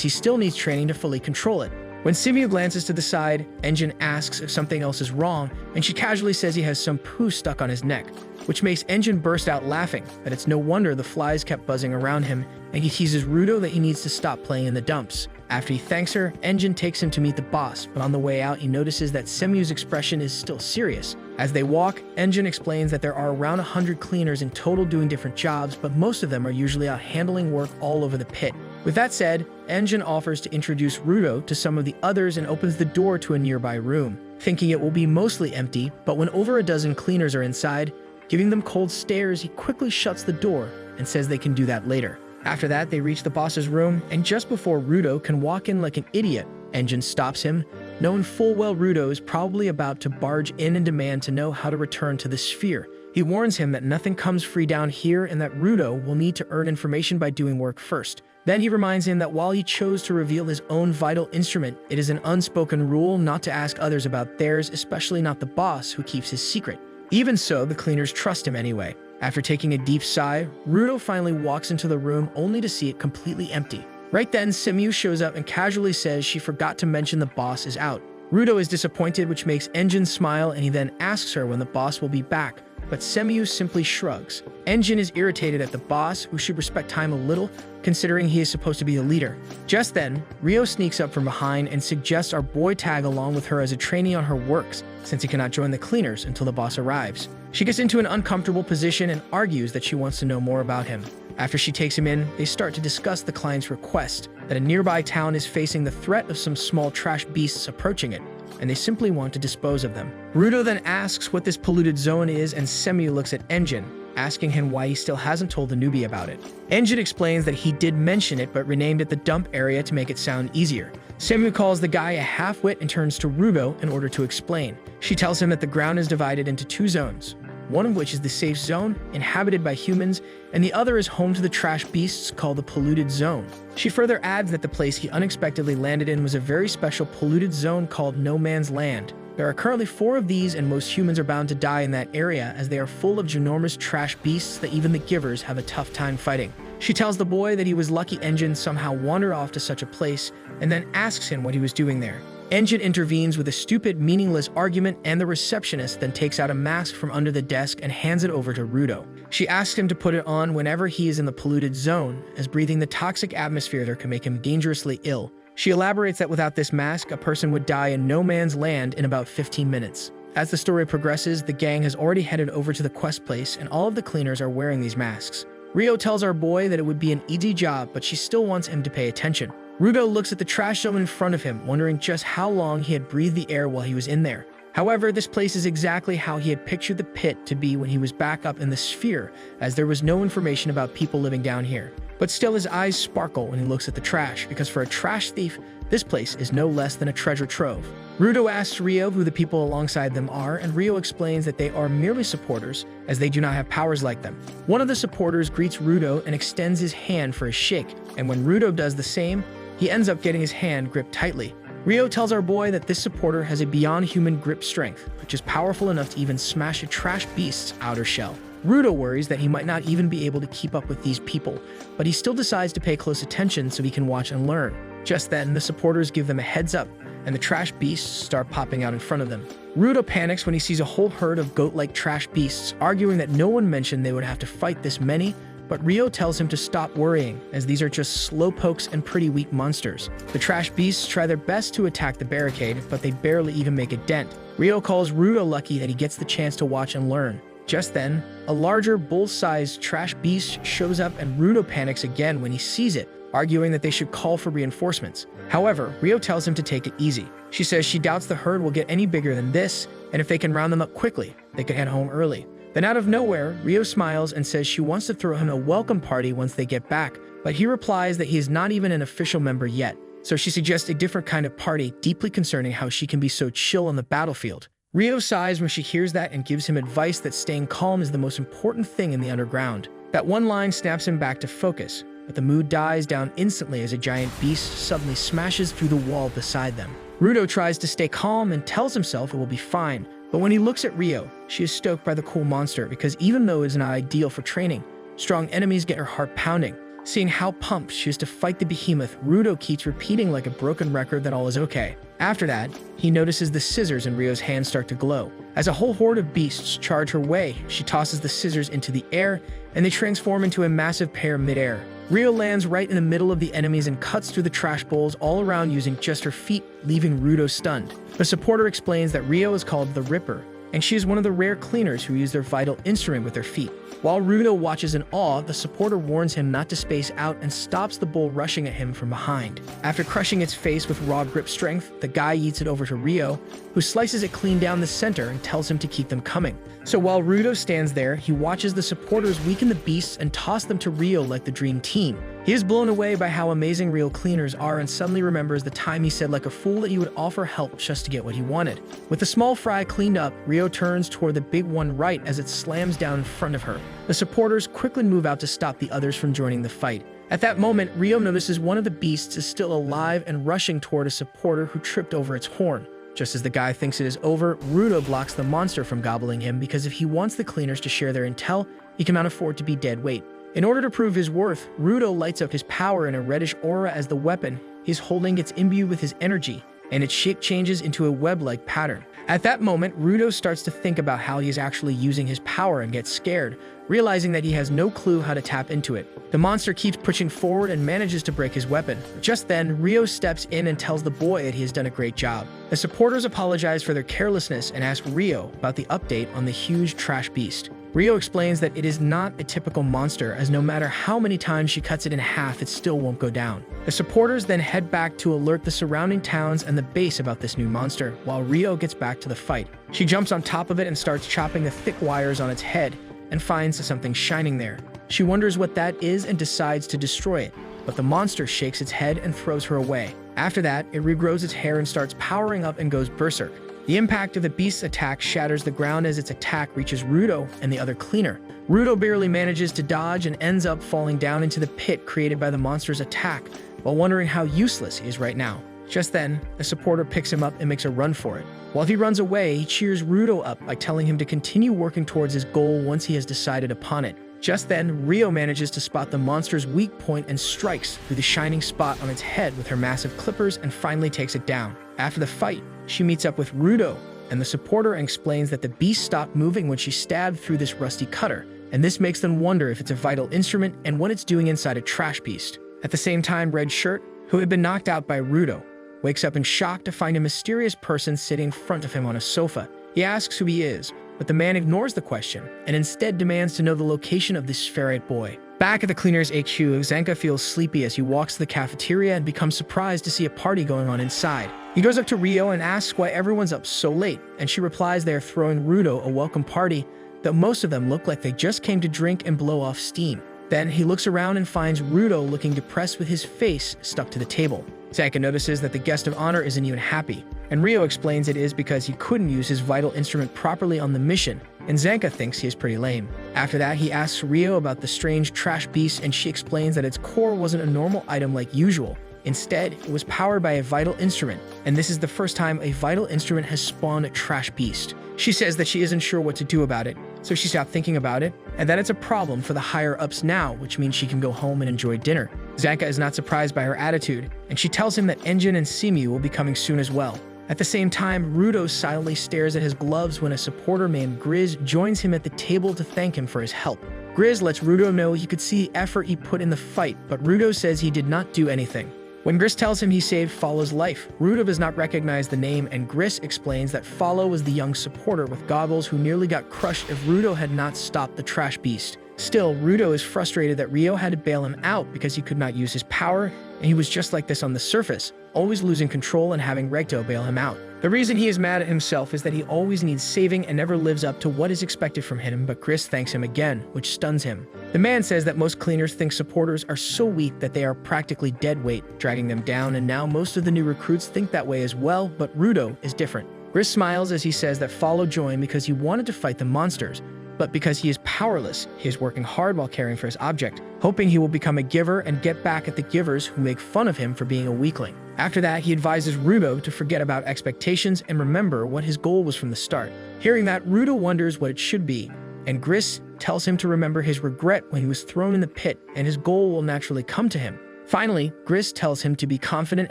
he still needs training to fully control it. When Semu glances to the side, Engine asks if something else is wrong, and she casually says he has some poo stuck on his neck, which makes Engine burst out laughing, that it's no wonder the flies kept buzzing around him, and he teases Rudo that he needs to stop playing in the dumps. After he thanks her, Engine takes him to meet the boss, but on the way out he notices that Semu's expression is still serious. As they walk, Engine explains that there are around 100 cleaners in total doing different jobs, but most of them are usually out handling work all over the pit. With that said, Engine offers to introduce Rudo to some of the others and opens the door to a nearby room, thinking it will be mostly empty, but when over a dozen cleaners are inside, giving them cold stares, he quickly shuts the door and says they can do that later. After that, they reach the boss's room, and just before Rudo can walk in like an idiot, Engine stops him, knowing full well Rudo is probably about to barge in and demand to know how to return to the sphere. He warns him that nothing comes free down here and that Rudo will need to earn information by doing work first. Then he reminds him that while he chose to reveal his own vital instrument, it is an unspoken rule not to ask others about theirs, especially not the boss who keeps his secret. Even so, the cleaners trust him anyway. After taking a deep sigh, Rudo finally walks into the room only to see it completely empty. Right then, Semu shows up and casually says she forgot to mention the boss is out. Rudo is disappointed, which makes Engine smile, and he then asks her when the boss will be back, but Semu simply shrugs. Engine is irritated at the boss, who should respect time a little, considering he is supposed to be the leader. Just then, Rio sneaks up from behind and suggests our boy tag along with her as a trainee on her works, since he cannot join the cleaners until the boss arrives. She gets into an uncomfortable position and argues that she wants to know more about him. After she takes him in, they start to discuss the client's request, that a nearby town is facing the threat of some small trash beasts approaching it. and they simply want to dispose of them. Rudo then asks what this polluted zone is, and Semu looks at Engine, asking him why he still hasn't told the newbie about it. Engine explains that he did mention it but renamed it the dump area to make it sound easier. Semu calls the guy a half-wit and turns to Rudo in order to explain. She tells him that the ground is divided into two zones, one of which is the safe zone, inhabited by humans, and the other is home to the trash beasts called the polluted zone. She further adds that the place he unexpectedly landed in was a very special polluted zone called No Man's Land. There are currently 4 of these, and most humans are bound to die in that area as they are full of ginormous trash beasts that even the givers have a tough time fighting. She tells the boy that he was lucky Engine somehow wandered off to such a place, and then asks him what he was doing there. Engine intervenes with a stupid, meaningless argument, and the receptionist then takes out a mask from under the desk and hands it over to Rudo. She asks him to put it on whenever he is in the polluted zone, as breathing the toxic atmosphere there can make him dangerously ill. She elaborates that without this mask, a person would die in no man's land in about 15 minutes. As the story progresses, the gang has already headed over to the quest place, and all of the cleaners are wearing these masks. Rio tells our boy that it would be an easy job, but she still wants him to pay attention. Rudo looks at the trash zone in front of him, wondering just how long he had breathed the air while he was in there. However, this place is exactly how he had pictured the pit to be when he was back up in the sphere, as there was no information about people living down here. But still, his eyes sparkle when he looks at the trash, because for a trash thief, this place is no less than a treasure trove. Rudo asks Rio who the people alongside them are, and Rio explains that they are merely supporters, as they do not have powers like them. One of the supporters greets Rudo and extends his hand for a shake, and when Rudo does the same, he ends up getting his hand gripped tightly. Rio tells our boy that this supporter has a beyond human grip strength, which is powerful enough to even smash a trash beast's outer shell. Rudo worries that he might not even be able to keep up with these people, but he still decides to pay close attention so he can watch and learn. Just then, the supporters give them a heads up, and the trash beasts start popping out in front of them. Rudo panics when he sees a whole herd of goat-like trash beasts, arguing that no one mentioned they would have to fight this many, but Rio tells him to stop worrying, as these are just slowpokes and pretty weak monsters. The trash beasts try their best to attack the barricade, but they barely even make a dent. Rio calls Rudo lucky that he gets the chance to watch and learn. Just then, a larger, bull-sized trash beast shows up, and Rudo panics again when he sees it, arguing that they should call for reinforcements. However, Rio tells him to take it easy. She says she doubts the herd will get any bigger than this, and if they can round them up quickly, they could head home early. Then out of nowhere, Rio smiles and says she wants to throw him a welcome party once they get back, but he replies that he is not even an official member yet. So she suggests a different kind of party, deeply concerning how she can be so chill on the battlefield. Rio sighs when she hears that and gives him advice that staying calm is the most important thing in the underground. That one line snaps him back to focus, but the mood dies down instantly as a giant beast suddenly smashes through the wall beside them. Rudo tries to stay calm and tells himself it will be fine, but when he looks at Rio, she is stoked by the cool monster because even though it is not ideal for training, strong enemies get her heart pounding. Seeing how pumped she is to fight the behemoth, Rudo keeps repeating like a broken record that all is okay. After that, he notices the scissors in Rio's hands start to glow. As a whole horde of beasts charge her way, she tosses the scissors into the air, and they transform into a massive pair mid-air. Rio lands right in the middle of the enemies and cuts through the trash bowls all around using just her feet, leaving Rudo stunned. The supporter explains that Rio is called the Ripper, and she is one of the rare cleaners who use their vital instrument with their feet. While Rudo watches in awe, the supporter warns him not to space out and stops the bull rushing at him from behind. After crushing its face with raw grip strength, the guy yeets it over to Rio, who slices it clean down the center and tells him to keep them coming. So while Rudo stands there, he watches the supporters weaken the beasts and toss them to Rio like the dream team. He is blown away by how amazing real cleaners are and suddenly remembers the time he said like a fool that he would offer help just to get what he wanted. With the small fry cleaned up, Rio turns toward the big one right as it slams down in front of her. The supporters quickly move out to stop the others from joining the fight. At that moment, Rio notices one of the beasts is still alive and rushing toward a supporter who tripped over its horn. Just as the guy thinks it is over, Rudo blocks the monster from gobbling him because if he wants the cleaners to share their intel, he cannot afford to be dead weight. In order to prove his worth, Rudo lights up his power in a reddish aura as the weapon he's holding gets imbued with his energy, and its shape changes into a web-like pattern. At that moment, Rudo starts to think about how he is actually using his power and gets scared, realizing that he has no clue how to tap into it. The monster keeps pushing forward and manages to break his weapon. Just then, Rio steps in and tells the boy that he has done a great job. The supporters apologize for their carelessness and ask Rio about the update on the huge trash beast. Rio explains that it is not a typical monster, as no matter how many times she cuts it in half, it still won't go down. The supporters then head back to alert the surrounding towns and the base about this new monster, while Rio gets back to the fight. She jumps on top of it and starts chopping the thick wires on its head, and finds something shining there. She wonders what that is and decides to destroy it, but the monster shakes its head and throws her away. After that, it regrows its hair and starts powering up and goes berserk. The impact of the beast's attack shatters the ground as its attack reaches Rudo and the other cleaner. Rudo barely manages to dodge and ends up falling down into the pit created by the monster's attack, while wondering how useless he is right now. Just then, a supporter picks him up and makes a run for it. While he runs away, he cheers Rudo up by telling him to continue working towards his goal once he has decided upon it. Just then, Rio manages to spot the monster's weak point and strikes through the shining spot on its head with her massive clippers and finally takes it down. After the fight, she meets up with Rudo and the supporter and explains that the beast stopped moving when she stabbed through this rusty cutter, and this makes them wonder if it's a vital instrument and what it's doing inside a trash beast. At the same time, Red Shirt, who had been knocked out by Rudo, wakes up in shock to find a mysterious person sitting in front of him on a sofa. He asks who he is, but the man ignores the question and instead demands to know the location of this ferret boy. Back at the cleaner's HQ, Zanka feels sleepy as he walks to the cafeteria and becomes surprised to see a party going on inside. He goes up to Rio and asks why everyone's up so late, and she replies they are throwing Rudo a welcome party, though most of them look like they just came to drink and blow off steam. Then he looks around and finds Rudo looking depressed with his face stuck to the table. Zanka notices that the guest of honor isn't even happy, and Rio explains it is because he couldn't use his vital instrument properly on the mission, and Zanka thinks he is pretty lame. After that, he asks Rio about the strange trash beast, and she explains that its core wasn't a normal item like usual. Instead, it was powered by a vital instrument, and this is the first time a vital instrument has spawned a trash beast. She says that she isn't sure what to do about it, so she stopped thinking about it, and that it's a problem for the higher-ups now, which means she can go home and enjoy dinner. Zanka is not surprised by her attitude, and she tells him that Engine and Simu will be coming soon as well. At the same time, Rudo silently stares at his gloves when a supporter named Grizz joins him at the table to thank him for his help. Grizz lets Rudo know he could see the effort he put in the fight, but Rudo says he did not do anything. When Grizz tells him he saved Follow's life, Rudo does not recognize the name, and Grizz explains that Follow was the young supporter with goggles who nearly got crushed if Rudo had not stopped the trash beast. Still, Rudo is frustrated that Rio had to bail him out because he could not use his power, and he was just like this on the surface, always losing control and having Recto bail him out. The reason he is mad at himself is that he always needs saving and never lives up to what is expected from him, but Grizz thanks him again, which stuns him. The man says that most cleaners think supporters are so weak that they are practically dead weight, dragging them down, and now most of the new recruits think that way as well, but Rudo is different. Grizz smiles as he says that Follow joined because he wanted to fight the monsters, but because he is powerless, he is working hard while caring for his object, hoping he will become a giver and get back at the givers who make fun of him for being a weakling. After that, he advises Rudo to forget about expectations and remember what his goal was from the start. Hearing that, Rudo wonders what it should be, and Grizz tells him to remember his regret when he was thrown in the pit, and his goal will naturally come to him. Finally, Grizz tells him to be confident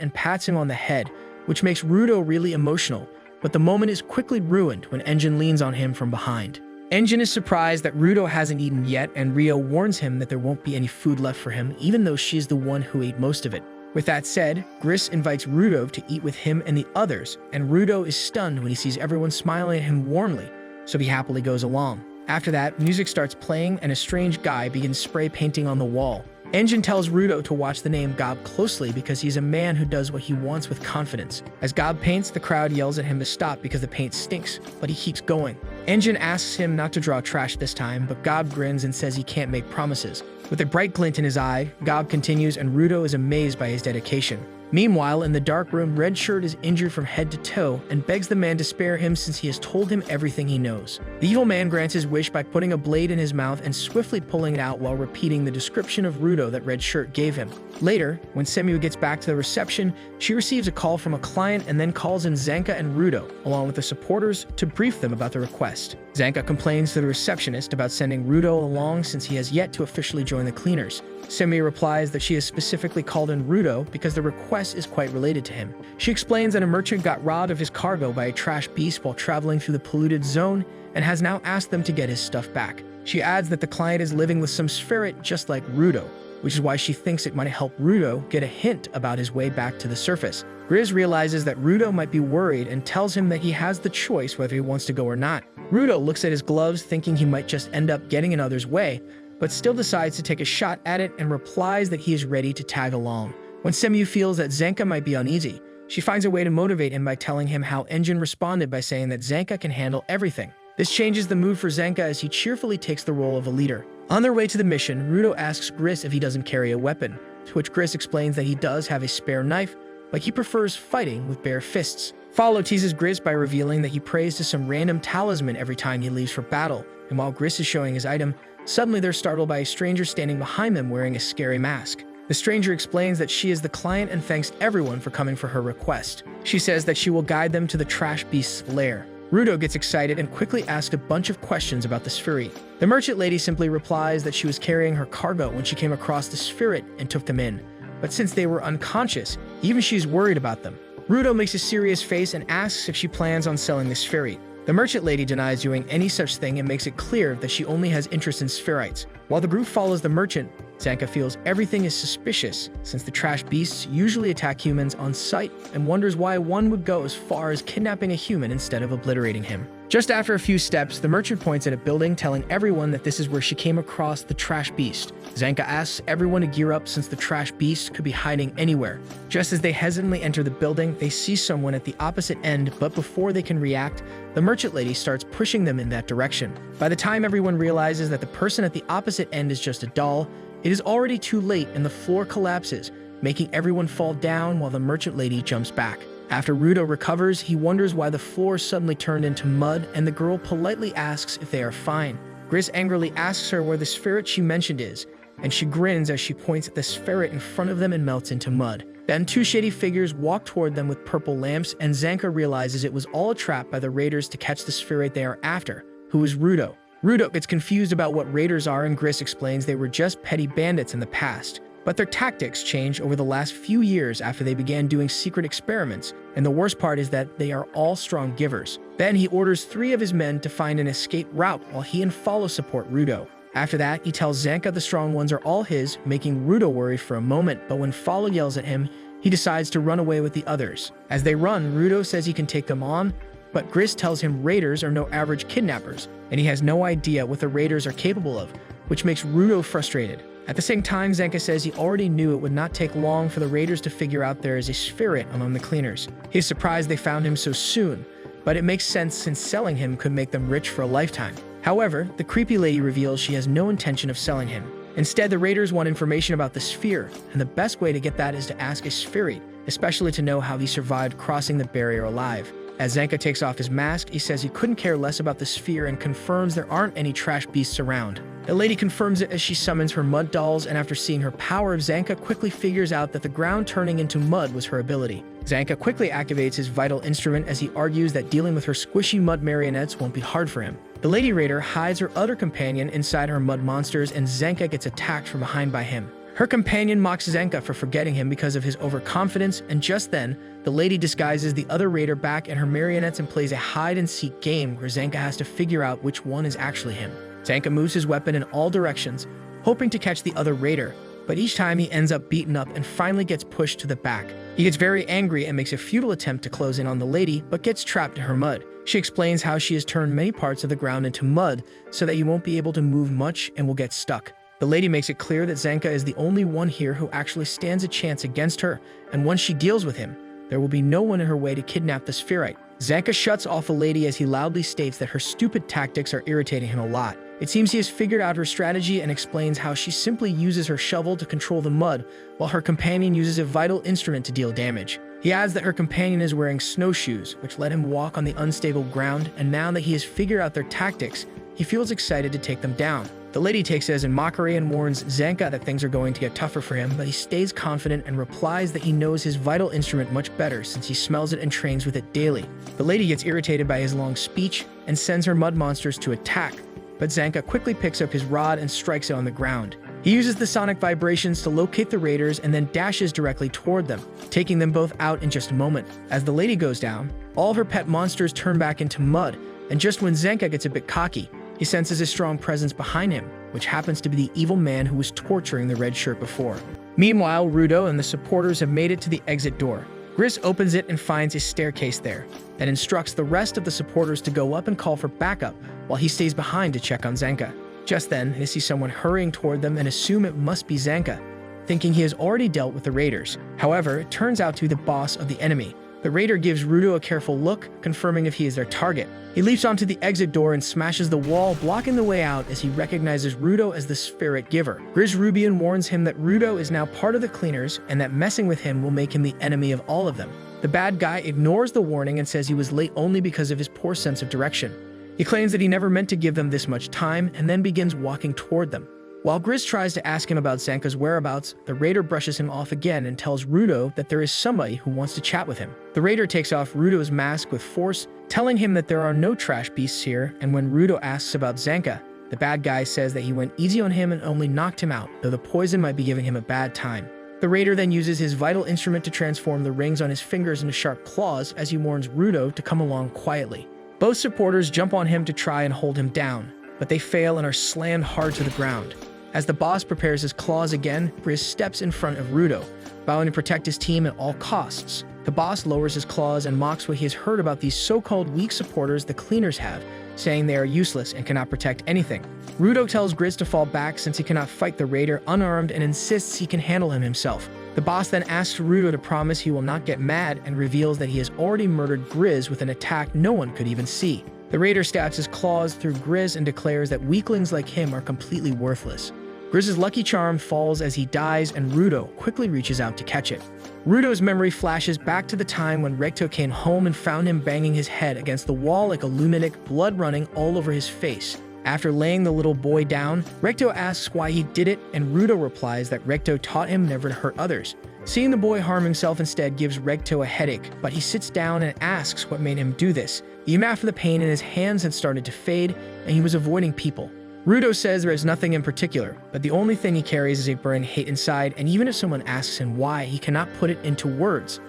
and pats him on the head, which makes Rudo really emotional, but the moment is quickly ruined when Engine leans on him from behind. Engine is surprised that Rudo hasn't eaten yet, and Rio warns him that there won't be any food left for him, even though she's the one who ate most of it. With that said, Grizz invites Rudo to eat with him and the others, and Rudo is stunned when he sees everyone smiling at him warmly, so he happily goes along. After that, music starts playing and a strange guy begins spray painting on the wall. Engine tells Rudo to watch the name Gob closely because he's a man who does what he wants with confidence. As Gob paints, the crowd yells at him to stop because the paint stinks, but he keeps going. Engine asks him not to draw trash this time, but Gob grins and says he can't make promises. With a bright glint in his eye, Gob continues and Rudo is amazed by his dedication. Meanwhile, in the dark room, Red Shirt is injured from head to toe and begs the man to spare him since he has told him everything he knows. The evil man grants his wish by putting a blade in his mouth and swiftly pulling it out while repeating the description of Rudo that Red Shirt gave him. Later, when Semu gets back to the reception, she receives a call from a client and then calls in Zanka and Rudo, along with the supporters, to brief them about the request. Zanka complains to the receptionist about sending Rudo along since he has yet to officially join the cleaners. Semi replies that she has specifically called in Rudo because the request is quite related to him. She explains that a merchant got robbed of his cargo by a trash beast while traveling through the polluted zone and has now asked them to get his stuff back. She adds that the client is living with some spirit just like Rudo, which is why she thinks it might help Rudo get a hint about his way back to the surface. Grizz realizes that Rudo might be worried and tells him that he has the choice whether he wants to go or not. Rudo looks at his gloves thinking he might just end up getting in others' way, but still decides to take a shot at it and replies that he is ready to tag along. When Semu feels that Zanka might be uneasy, she finds a way to motivate him by telling him how Engine responded by saying that Zanka can handle everything. This changes the mood for Zanka as he cheerfully takes the role of a leader. On their way to the mission, Rudo asks Gris if he doesn't carry a weapon, to which Gris explains that he does have a spare knife, but he prefers fighting with bare fists. Follow teases Gris by revealing that he prays to some random talisman every time he leaves for battle, and while Gris is showing his item, suddenly they're startled by a stranger standing behind them wearing a scary mask. The stranger explains that she is the client and thanks everyone for coming for her request. She says that she will guide them to the trash beast's lair. Rudo gets excited and quickly asks a bunch of questions about the Spherit. The merchant lady simply replies that she was carrying her cargo when she came across the Spherit and took them in. But since they were unconscious, even she's worried about them. Rudo makes a serious face and asks if she plans on selling the Spherit. The merchant lady denies doing any such thing and makes it clear that she only has interest in Spherites. While the group follows the merchant, Zanka feels everything is suspicious since the trash beasts usually attack humans on sight and wonders why one would go as far as kidnapping a human instead of obliterating him. Just after a few steps, the merchant points at a building telling everyone that this is where she came across the trash beast. Zanka asks everyone to gear up since the trash beast could be hiding anywhere. Just as they hesitantly enter the building, they see someone at the opposite end, but before they can react, the merchant lady starts pushing them in that direction. By the time everyone realizes that the person at the opposite end is just a doll, it is already too late and the floor collapses, making everyone fall down while the merchant lady jumps back. After Rudo recovers, he wonders why the floor suddenly turned into mud, and the girl politely asks if they are fine. Gris angrily asks her where the Spherit she mentioned is, and she grins as she points at the Spherit in front of them and melts into mud. Then two shady figures walk toward them with purple lamps, and Zanka realizes it was all a trap by the raiders to catch the Spherit they are after, who is Rudo. Rudo gets confused about what raiders are, and Gris explains they were just petty bandits in the past. But their tactics changed over the last few years after they began doing secret experiments, and the worst part is that they are all strong givers. Then he orders 3 of his men to find an escape route while he and Follow support Rudo. After that, he tells Zanka the strong ones are all his, making Rudo worry for a moment, but when Follow yells at him, he decides to run away with the others. As they run, Rudo says he can take them on, but Gris tells him raiders are no average kidnappers, and he has no idea what the raiders are capable of, which makes Rudo frustrated. At the same time, Zanka says he already knew it would not take long for the raiders to figure out there is a Spherit among the cleaners. He's surprised they found him so soon, but it makes sense since selling him could make them rich for a lifetime. However, the creepy lady reveals she has no intention of selling him. Instead, the raiders want information about the sphere, and the best way to get that is to ask a Spherit, especially to know how he survived crossing the barrier alive. As Zanka takes off his mask, he says he couldn't care less about the sphere and confirms there aren't any trash beasts around. The lady confirms it as she summons her mud dolls, and after seeing her power, Zanka quickly figures out that the ground turning into mud was her ability. Zanka quickly activates his vital instrument as he argues that dealing with her squishy mud marionettes won't be hard for him. The Lady Raider hides her other companion inside her mud monsters, and Zanka gets attacked from behind by him. Her companion mocks Zanka for forgetting him because of his overconfidence, and just then, the lady disguises the other raider back in her marionettes and plays a hide-and-seek game where Zanka has to figure out which one is actually him. Zanka moves his weapon in all directions, hoping to catch the other raider, but each time he ends up beaten up and finally gets pushed to the back. He gets very angry and makes a futile attempt to close in on the lady, but gets trapped in her mud. She explains how she has turned many parts of the ground into mud so that you won't be able to move much and will get stuck. The lady makes it clear that Zanka is the only one here who actually stands a chance against her, and once she deals with him, there will be no one in her way to kidnap the Spherite. Zanka shuts off the lady as he loudly states that her stupid tactics are irritating him a lot. It seems he has figured out her strategy and explains how she simply uses her shovel to control the mud, while her companion uses a vital instrument to deal damage. He adds that her companion is wearing snowshoes, which let him walk on the unstable ground, and now that he has figured out their tactics, he feels excited to take them down. The lady takes it as in mockery and warns Zanka that things are going to get tougher for him, but he stays confident and replies that he knows his vital instrument much better since he smells it and trains with it daily. The lady gets irritated by his long speech and sends her mud monsters to attack, but Zanka quickly picks up his rod and strikes it on the ground. He uses the sonic vibrations to locate the raiders and then dashes directly toward them, taking them both out in just a moment. As the lady goes down, all her pet monsters turn back into mud, and just when Zanka gets a bit cocky, he senses a strong presence behind him, which happens to be the evil man who was torturing the red shirt before. Meanwhile, Rudo and the supporters have made it to the exit door. Gris opens it and finds a staircase there that instructs the rest of the supporters to go up and call for backup while he stays behind to check on Zanka. Just then, they see someone hurrying toward them and assume it must be Zanka, thinking he has already dealt with the raiders. However, it turns out to be the boss of the enemy. The raider gives Rudo a careful look, confirming if he is their target. He leaps onto the exit door and smashes the wall, blocking the way out as he recognizes Rudo as the spirit giver. Gris Rubian warns him that Rudo is now part of the cleaners and that messing with him will make him the enemy of all of them. The bad guy ignores the warning and says he was late only because of his poor sense of direction. He claims that he never meant to give them this much time and then begins walking toward them. While Gris tries to ask him about Zanka's whereabouts, the raider brushes him off again and tells Rudo that there is somebody who wants to chat with him. The raider takes off Rudo's mask with force, telling him that there are no trash beasts here, and when Rudo asks about Zanka, the bad guy says that he went easy on him and only knocked him out, though the poison might be giving him a bad time. The raider then uses his vital instrument to transform the rings on his fingers into sharp claws as he warns Rudo to come along quietly. Both supporters jump on him to try and hold him down, but they fail and are slammed hard to the ground. As the boss prepares his claws again, Gris steps in front of Rudo, vowing to protect his team at all costs. The boss lowers his claws and mocks what he has heard about these so-called weak supporters the cleaners have, saying they are useless and cannot protect anything. Rudo tells Gris to fall back since he cannot fight the raider unarmed and insists he can handle him himself. The boss then asks Rudo to promise he will not get mad and reveals that he has already murdered Gris with an attack no one could even see. The raider stabs his claws through Gris and declares that weaklings like him are completely worthless. Gris's lucky charm falls as he dies and Rudo quickly reaches out to catch it. Rudo's memory flashes back to the time when Recto came home and found him banging his head against the wall like a lunatic, blood running all over his face. After laying the little boy down, Recto asks why he did it, and Rudo replies that Recto taught him never to hurt others. Seeing the boy harm himself instead gives Recto a headache, but he sits down and asks what made him do this, even after the pain in his hands had started to fade and he was avoiding people. Rudo says there is nothing in particular, but the only thing he carries is a burning hate inside, and even if someone asks him why, he cannot put it into words.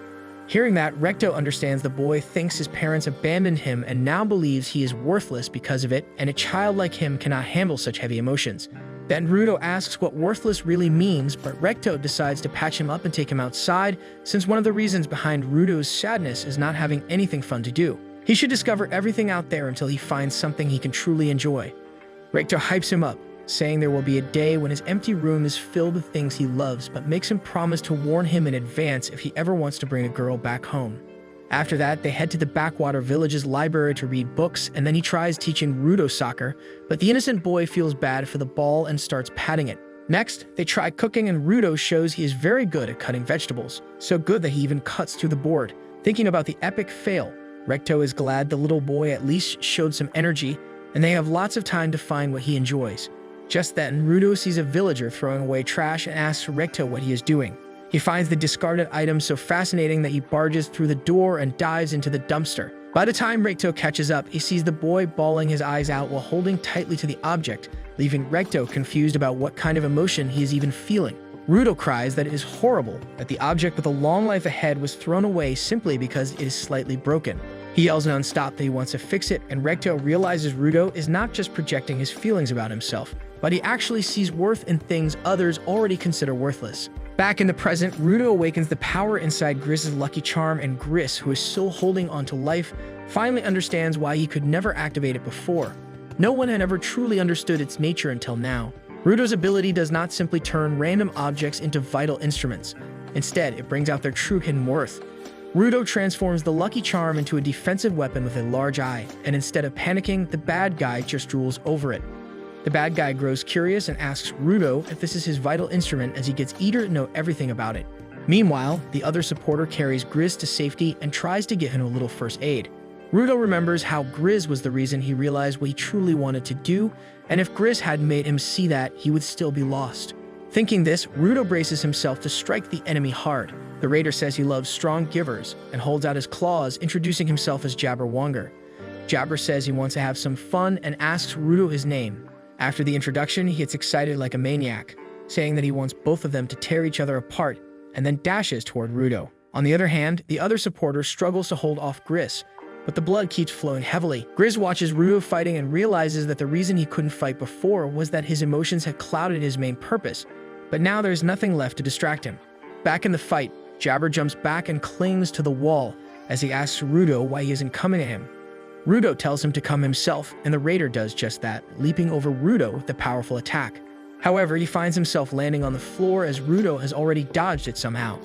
Hearing that, Recto understands the boy thinks his parents abandoned him and now believes he is worthless because of it, and a child like him cannot handle such heavy emotions. Then Rudo asks what worthless really means, but Recto decides to patch him up and take him outside, since one of the reasons behind Rudo's sadness is not having anything fun to do. He should discover everything out there until he finds something he can truly enjoy. Recto hypes him up, saying there will be a day when his empty room is filled with things he loves, but makes him promise to warn him in advance if he ever wants to bring a girl back home. After that, they head to the backwater village's library to read books, and then he tries teaching Rudo soccer, but the innocent boy feels bad for the ball and starts patting it. Next, they try cooking, and Rudo shows he is very good at cutting vegetables, so good that he even cuts through the board. Thinking about the epic fail, Recto is glad the little boy at least showed some energy, and they have lots of time to find what he enjoys. Just then, Rudo sees a villager throwing away trash and asks Recto what he is doing. He finds the discarded items so fascinating that he barges through the door and dives into the dumpster. By the time Recto catches up, he sees the boy bawling his eyes out while holding tightly to the object, leaving Recto confused about what kind of emotion he is even feeling. Rudo cries that it is horrible that the object with a long life ahead was thrown away simply because it is slightly broken. He yells nonstop that he wants to fix it, and Recto realizes Rudo is not just projecting his feelings about himself, but he actually sees worth in things others already consider worthless. Back in the present, Rudo awakens the power inside Gris's lucky charm, and Gris, who is still holding onto life, finally understands why he could never activate it before. No one had ever truly understood its nature until now. Rudo's ability does not simply turn random objects into vital instruments. Instead, it brings out their true hidden worth. Rudo transforms the lucky charm into a defensive weapon with a large eye, and instead of panicking, the bad guy just drools over it. The bad guy grows curious and asks Rudo if this is his vital instrument, as he gets eager to know everything about it. Meanwhile, the other supporter carries Gris to safety and tries to give him a little first aid. Rudo remembers how Gris was the reason he realized what he truly wanted to do, and if Gris hadn't made him see that, he would still be lost. Thinking this, Rudo braces himself to strike the enemy hard. The raider says he loves strong givers and holds out his claws, introducing himself as Jabberwonger. Jabber says he wants to have some fun and asks Rudo his name. After the introduction, he gets excited like a maniac, saying that he wants both of them to tear each other apart, and then dashes toward Rudo. On the other hand, the other supporter struggles to hold off Gris, but the blood keeps flowing heavily. Gris watches Rudo fighting and realizes that the reason he couldn't fight before was that his emotions had clouded his main purpose, but now there's nothing left to distract him. Back in the fight, Jabber jumps back and clings to the wall as he asks Rudo why he isn't coming to him. Rudo tells him to come himself, and the raider does just that, leaping over Rudo with a powerful attack. However, he finds himself landing on the floor as Rudo has already dodged it somehow.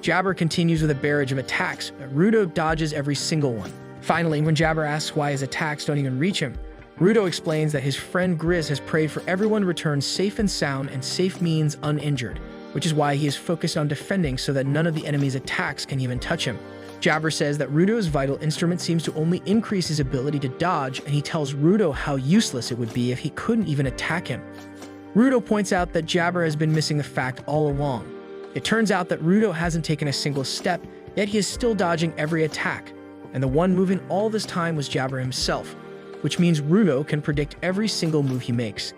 Jabber continues with a barrage of attacks, but Rudo dodges every single one. Finally, when Jabber asks why his attacks don't even reach him, Rudo explains that his friend Grizz has prayed for everyone to return safe and sound, and safe means uninjured, which is why he is focused on defending so that none of the enemy's attacks can even touch him. Jabber says that Rudo's vital instrument seems to only increase his ability to dodge, and he tells Rudo how useless it would be if he couldn't even attack him. Rudo points out that Jabber has been missing the fact all along. It turns out that Rudo hasn't taken a single step, yet he is still dodging every attack, and the one moving all this time was Jabber himself, which means Rudo can predict every single move he makes.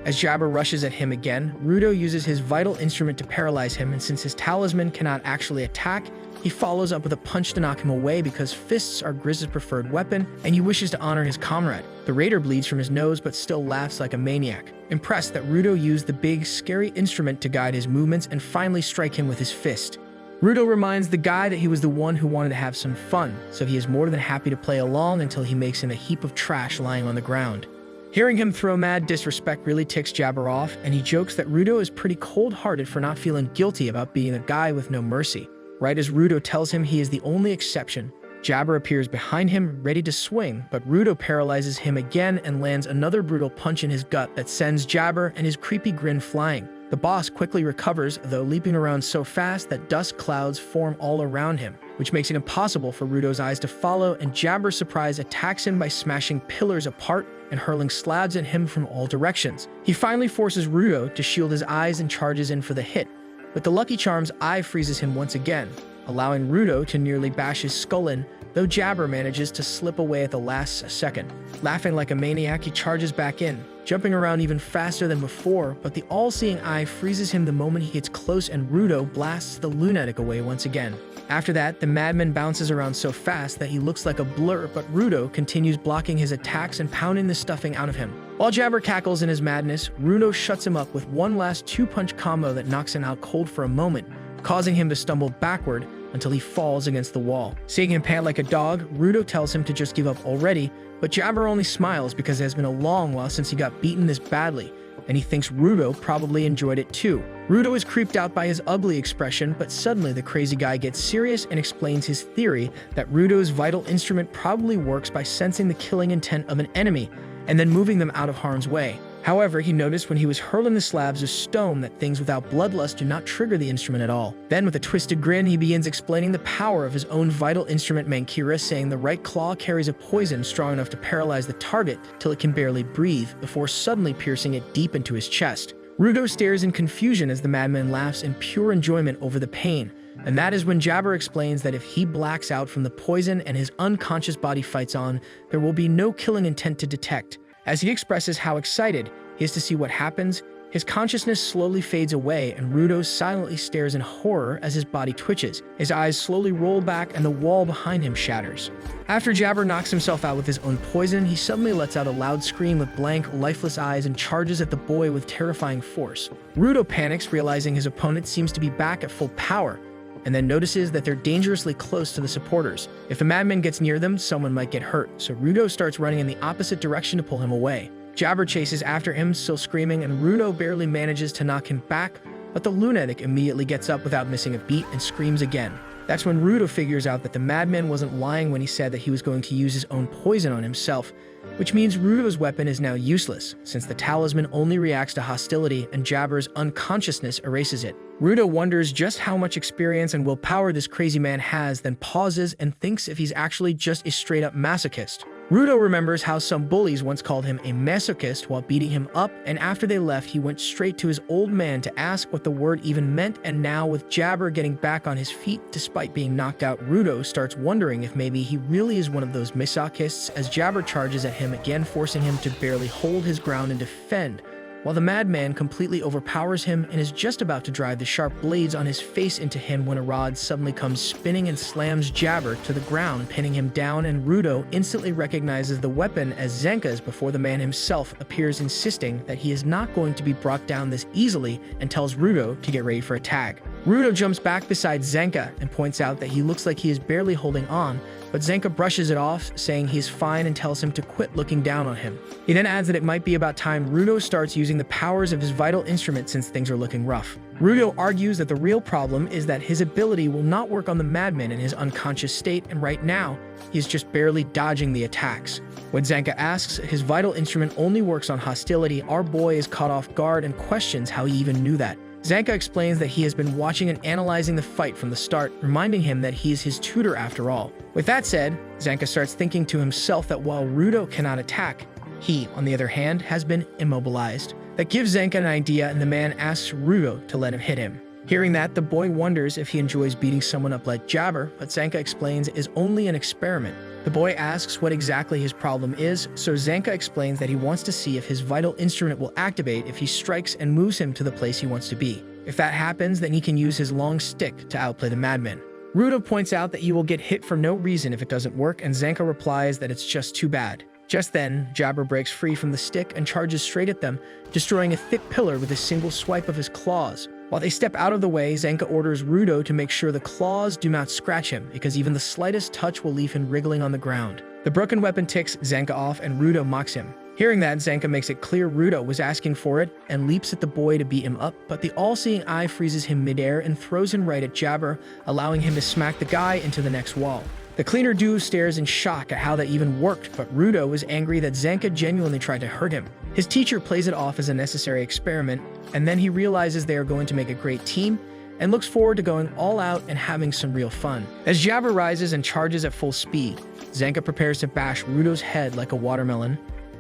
As Jabber rushes at him again, Rudo uses his vital instrument to paralyze him, and since his talisman cannot actually attack, he follows up with a punch to knock him away because fists are Grizz's preferred weapon, and he wishes to honor his comrade. The raider bleeds from his nose but still laughs like a maniac, impressed that Rudo used the big, scary instrument to guide his movements and finally strike him with his fist. Rudo reminds the guy that he was the one who wanted to have some fun, so he is more than happy to play along until he makes him a heap of trash lying on the ground. Hearing him throw mad disrespect really ticks Jabber off, and he jokes that Rudo is pretty cold-hearted for not feeling guilty about being a guy with no mercy. Right as Rudo tells him he is the only exception, Jabber appears behind him, ready to swing, but Rudo paralyzes him again and lands another brutal punch in his gut that sends Jabber and his creepy grin flying. The boss quickly recovers, though leaping around so fast that dust clouds form all around him, which makes it impossible for Rudo's eyes to follow, and Jabber's surprise attacks him by smashing pillars apart and hurling slabs at him from all directions. He finally forces Rudo to shield his eyes and charges in for the hit, but the Lucky Charm's eye freezes him once again, allowing Rudo to nearly bash his skull in, though Jabber manages to slip away at the last second. Laughing like a maniac, he charges back in, jumping around even faster than before, but the all-seeing eye freezes him the moment he gets close, and Rudo blasts the lunatic away once again. After that, the madman bounces around so fast that he looks like a blur, but Rudo continues blocking his attacks and pounding the stuffing out of him. While Jabber cackles in his madness, Rudo shuts him up with one last two-punch combo that knocks him out cold for a moment, causing him to stumble backward until he falls against the wall. Seeing him pant like a dog, Rudo tells him to just give up already, but Jabber only smiles because it has been a long while since he got beaten this badly, and he thinks Rudo probably enjoyed it too. Rudo is creeped out by his ugly expression, but suddenly the crazy guy gets serious and explains his theory that Rudo's vital instrument probably works by sensing the killing intent of an enemy and then moving them out of harm's way. However, he noticed when he was hurling the slabs of stone that things without bloodlust do not trigger the instrument at all. Then, with a twisted grin, he begins explaining the power of his own vital instrument Mankira, saying the right claw carries a poison strong enough to paralyze the target till it can barely breathe, before suddenly piercing it deep into his chest. Rudo stares in confusion as the madman laughs in pure enjoyment over the pain, and that is when Jabber explains that if he blacks out from the poison and his unconscious body fights on, there will be no killing intent to detect. As he expresses how excited he is to see what happens, his consciousness slowly fades away, and Rudo silently stares in horror as his body twitches. His eyes slowly roll back and the wall behind him shatters. After Jabber knocks himself out with his own poison, he suddenly lets out a loud scream with blank, lifeless eyes and charges at the boy with terrifying force. Rudo panics, realizing his opponent seems to be back at full power, and then notices that they're dangerously close to the supporters. If the madman gets near them, someone might get hurt, so Rudo starts running in the opposite direction to pull him away. Jabber chases after him, still screaming, and Rudo barely manages to knock him back, but the lunatic immediately gets up without missing a beat and screams again. That's when Rudo figures out that the madman wasn't lying when he said that he was going to use his own poison on himself, which means Rudo's weapon is now useless, since the talisman only reacts to hostility and Jabber's unconsciousness erases it. Rudo wonders just how much experience and willpower this crazy man has, then pauses and thinks if he's actually just a straight-up masochist. Rudo remembers how some bullies once called him a masochist while beating him up, and after they left, he went straight to his old man to ask what the word even meant, and now with Jabber getting back on his feet despite being knocked out, Rudo starts wondering if maybe he really is one of those masochists as Jabber charges at him again, forcing him to barely hold his ground and defend, while the madman completely overpowers him and is just about to drive the sharp blades on his face into him when a rod suddenly comes spinning and slams Jabber to the ground, pinning him down, and Rudo instantly recognizes the weapon as Zenka's before the man himself appears, insisting that he is not going to be brought down this easily, and tells Rudo to get ready for a tag. Rudo jumps back beside Zenka and points out that he looks like he is barely holding on, but Zenka brushes it off, saying he's fine and tells him to quit looking down on him. He then adds that it might be about time Rudo starts using the powers of his vital instrument since things are looking rough. Rudo argues that the real problem is that his ability will not work on the madman in his unconscious state, and right now, he is just barely dodging the attacks. When Zenka asks his vital instrument only works on hostility, our boy is caught off guard and questions how he even knew that. Zenka explains that he has been watching and analyzing the fight from the start, reminding him that he is his tutor after all. With that said, Zenka starts thinking to himself that while Rudo cannot attack, he, on the other hand, has been immobilized. That gives Zenka an idea, and the man asks Rudo to let him hit him. Hearing that, the boy wonders if he enjoys beating someone up like Jabber, but Zenka explains it is only an experiment. The boy asks what exactly his problem is, so Zenka explains that he wants to see if his vital instrument will activate if he strikes and moves him to the place he wants to be. If that happens, then he can use his long stick to outplay the madman. Rudo points out that he will get hit for no reason if it doesn't work, and Zenka replies that it's just too bad. Just then, Jabber breaks free from the stick and charges straight at them, destroying a thick pillar with a single swipe of his claws. While they step out of the way, Zenka orders Rudo to make sure the claws do not scratch him, because even the slightest touch will leave him wriggling on the ground. The broken weapon ticks Zenka off and Rudo mocks him. Hearing that, Zenka makes it clear Rudo was asking for it and leaps at the boy to beat him up, but the all-seeing eye freezes him midair and throws him right at Jabber, allowing him to smack the guy into the next wall. The cleaner duo stares in shock at how that even worked, but Rudo is angry that Zenka genuinely tried to hurt him. His teacher plays it off as a necessary experiment, and then he realizes they are going to make a great team and looks forward to going all out and having some real fun. As Jabber rises and charges at full speed, Zenka prepares to bash Rudo's head like a watermelon.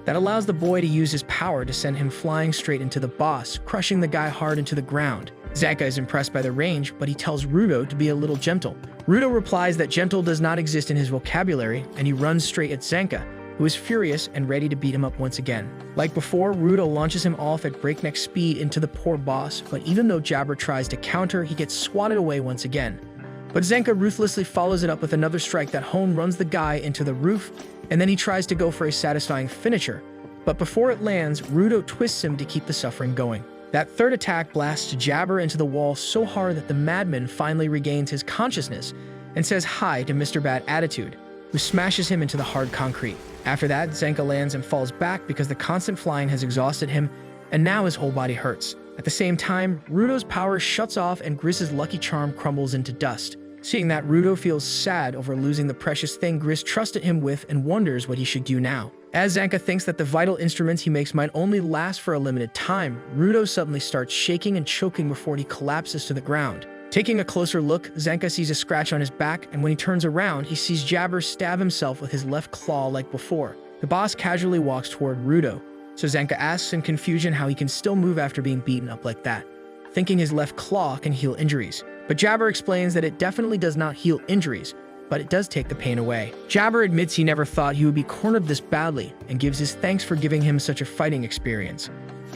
That allows the boy to use his power to send him flying straight into the boss, crushing the guy hard into the ground. Zenka is impressed by the range, but he tells Rudo to be a little gentle. Rudo replies that gentle does not exist in his vocabulary, and he runs straight at Zenka, who is furious and ready to beat him up once again. Like before, Rudo launches him off at breakneck speed into the poor boss, but even though Jabber tries to counter, he gets swatted away once again. But Zenka ruthlessly follows it up with another strike that home runs the guy into the roof, and then he tries to go for a satisfying finisher. But before it lands, Rudo twists him to keep the suffering going. That third attack blasts Jabber into the wall so hard that the madman finally regains his consciousness and says hi to Mr. Bad Attitude, who smashes him into the hard concrete. After that, Zenka lands and falls back because the constant flying has exhausted him, and now his whole body hurts. At the same time, Rudo's power shuts off and Griss's lucky charm crumbles into dust. Seeing that, Rudo feels sad over losing the precious thing Griss trusted him with and wonders what he should do now. As Zenka thinks that the vital instruments he makes might only last for a limited time, Rudo suddenly starts shaking and choking before he collapses to the ground. Taking a closer look, Zenka sees a scratch on his back, and when he turns around, he sees Jabber stab himself with his left claw like before. The boss casually walks toward Rudo, so Zenka asks in confusion how he can still move after being beaten up like that, thinking his left claw can heal injuries. But Jabber explains that it definitely does not heal injuries, but it does take the pain away. Jabber admits he never thought he would be cornered this badly and gives his thanks for giving him such a fighting experience.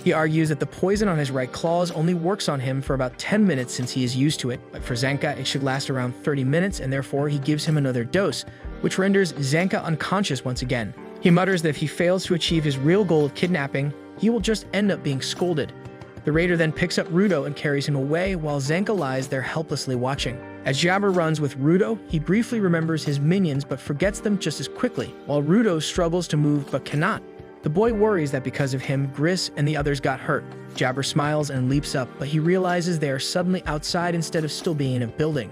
He argues that the poison on his right claws only works on him for about 10 minutes since he is used to it, but for Zenka it should last around 30 minutes, and therefore he gives him another dose, which renders Zenka unconscious once again. He mutters that if he fails to achieve his real goal of kidnapping, he will just end up being scolded. The raider then picks up Rudo and carries him away while Zenka lies there helplessly watching. As Jabber runs with Rudo, he briefly remembers his minions but forgets them just as quickly, while Rudo struggles to move but cannot. The boy worries that because of him, Griss and the others got hurt. Jabber smiles and leaps up, but he realizes they are suddenly outside instead of still being in a building.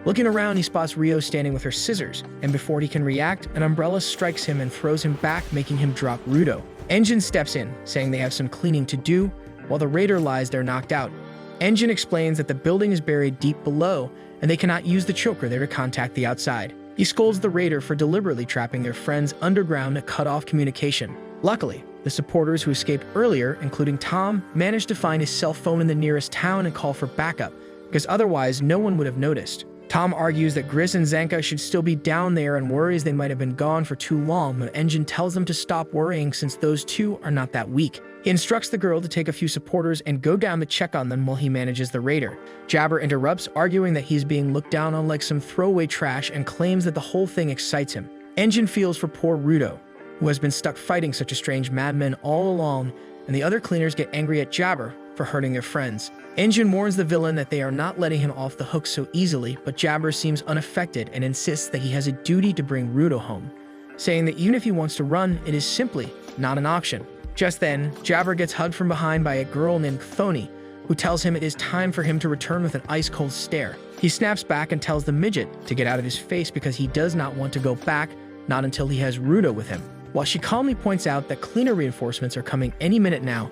Looking around, he spots Rio standing with her scissors, and before he can react, an umbrella strikes him and throws him back, making him drop Rudo. Engine steps in, saying they have some cleaning to do, while the raider lies there knocked out. Engine explains that the building is buried deep below, and they cannot use the choker there to contact the outside. He scolds the raider for deliberately trapping their friends underground to cut off communication. Luckily, the supporters who escaped earlier, including Tom, managed to find his cell phone in the nearest town and call for backup, because otherwise no one would have noticed. Tom argues that Griss and Zenka should still be down there and worries they might have been gone for too long, but Engine tells them to stop worrying since those two are not that weak. He instructs the girl to take a few supporters and go down to check on them while he manages the raider. Jabber interrupts, arguing that he's being looked down on like some throwaway trash and claims that the whole thing excites him. Engine feels for poor Rudo, who has been stuck fighting such a strange madman all along, and the other cleaners get angry at Jabber for for hurting their friends. Engine warns the villain that they are not letting him off the hook so easily, but Jabber seems unaffected and insists that he has a duty to bring Rudo home, saying that even if he wants to run, it is simply not an option. Just then, Jabber gets hugged from behind by a girl named Thony, who tells him it is time for him to return with an ice-cold stare. He snaps back and tells the midget to get out of his face because he does not want to go back, not until he has Rudo with him. While she calmly points out that cleaner reinforcements are coming any minute now,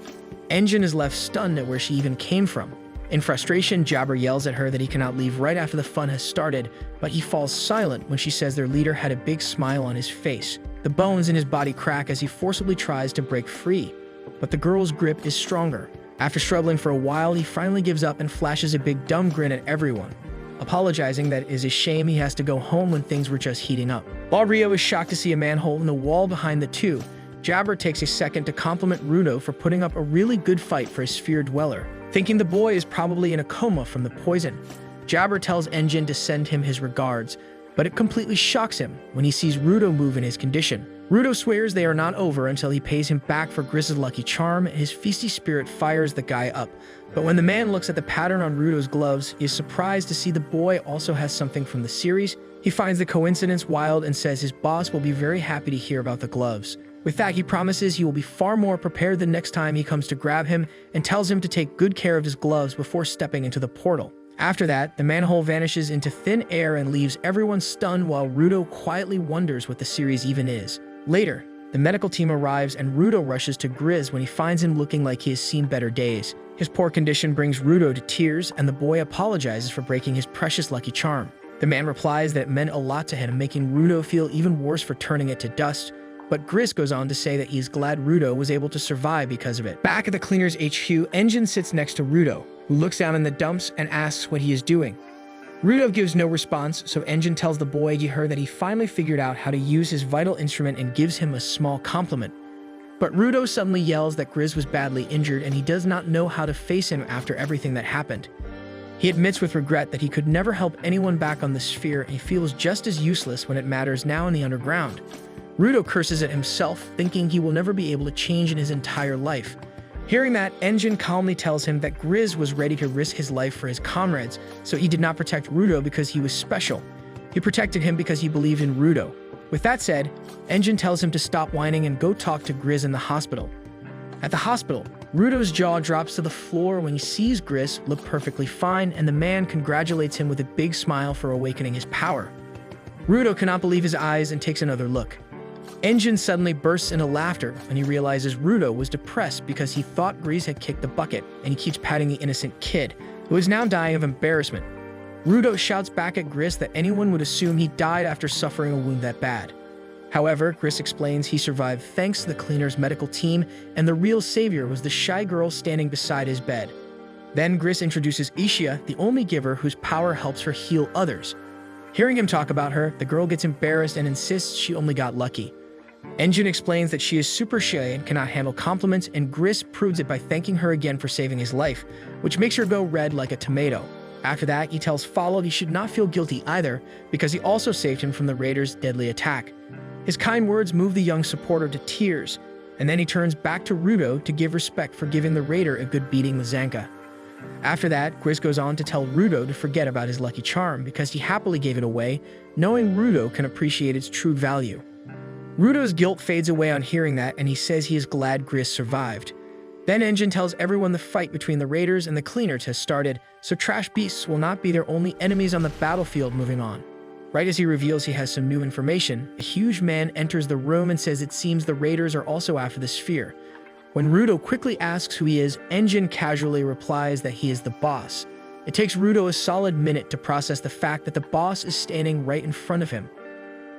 Engine is left stunned at where she even came from. In frustration, Jabber yells at her that he cannot leave right after the fun has started, but he falls silent when she says their leader had a big smile on his face. The bones in his body crack as he forcibly tries to break free, but the girl's grip is stronger. After struggling for a while, he finally gives up and flashes a big dumb grin at everyone, apologizing that it is a shame he has to go home when things were just heating up. While Rio is shocked to see a manhole in the wall behind the two, Jabber takes a second to compliment Rudo for putting up a really good fight for a sphere dweller, thinking the boy is probably in a coma from the poison. Jabber tells Engine to send him his regards, but it completely shocks him when he sees Rudo move in his condition. Rudo swears they are not over until he pays him back for Griss's lucky charm, and his feisty spirit fires the guy up. But when the man looks at the pattern on Rudo's gloves, he is surprised to see the boy also has something from the series. He finds the coincidence wild and says his boss will be very happy to hear about the gloves. With that, he promises he will be far more prepared the next time he comes to grab him and tells him to take good care of his gloves before stepping into the portal. After that, the manhole vanishes into thin air and leaves everyone stunned while Rudo quietly wonders what the series even is. Later, the medical team arrives and Rudo rushes to Grizz when he finds him looking like he has seen better days. His poor condition brings Rudo to tears and the boy apologizes for breaking his precious lucky charm. The man replies that it meant a lot to him, making Rudo feel even worse for turning it to dust, but Grizz goes on to say that he is glad Rudo was able to survive because of it. Back at the Cleaners HQ, Engine sits next to Rudo, who looks down in the dumps and asks what he is doing. Rudo gives no response, so Engine tells the boy he heard that he finally figured out how to use his vital instrument and gives him a small compliment. But Rudo suddenly yells that Grizz was badly injured and he does not know how to face him after everything that happened. He admits with regret that he could never help anyone back on the sphere and he feels just as useless when it matters now in the underground. Rudo curses at himself, thinking he will never be able to change in his entire life. Hearing that, Engine calmly tells him that Grizz was ready to risk his life for his comrades, so he did not protect Rudo because he was special. He protected him because he believed in Rudo. With that said, Engine tells him to stop whining and go talk to Grizz in the hospital. At the hospital, Rudo's jaw drops to the floor when he sees Grizz look perfectly fine, and the man congratulates him with a big smile for awakening his power. Rudo cannot believe his eyes and takes another look. Engine suddenly bursts into laughter when he realizes Rudo was depressed because he thought Grizz had kicked the bucket, and he keeps patting the innocent kid, who is now dying of embarrassment. Rudo shouts back at Grizz that anyone would assume he died after suffering a wound that bad. However, Grizz explains he survived thanks to the Cleaners' medical team, and the real savior was the shy girl standing beside his bed. Then Grizz introduces Ishia, the only giver whose power helps her heal others. Hearing him talk about her, the girl gets embarrassed and insists she only got lucky. Engine explains that she is super shy and cannot handle compliments, and Grizz proves it by thanking her again for saving his life, which makes her go red like a tomato. After that, he tells Follow he should not feel guilty either, because he also saved him from the raiders' deadly attack. His kind words move the young supporter to tears, and then he turns back to Rudo to give respect for giving the raider a good beating with Zanka. After that, Grizz goes on to tell Rudo to forget about his lucky charm because he happily gave it away, knowing Rudo can appreciate its true value. Rudo's guilt fades away on hearing that, and he says he is glad Grizz survived. Then Engine tells everyone the fight between the raiders and the Cleaners has started, so trash beasts will not be their only enemies on the battlefield moving on. Right as he reveals he has some new information, a huge man enters the room and says it seems the raiders are also after the sphere. When Rudo quickly asks who he is, Engine casually replies that he is the boss. It takes Rudo a solid minute to process the fact that the boss is standing right in front of him.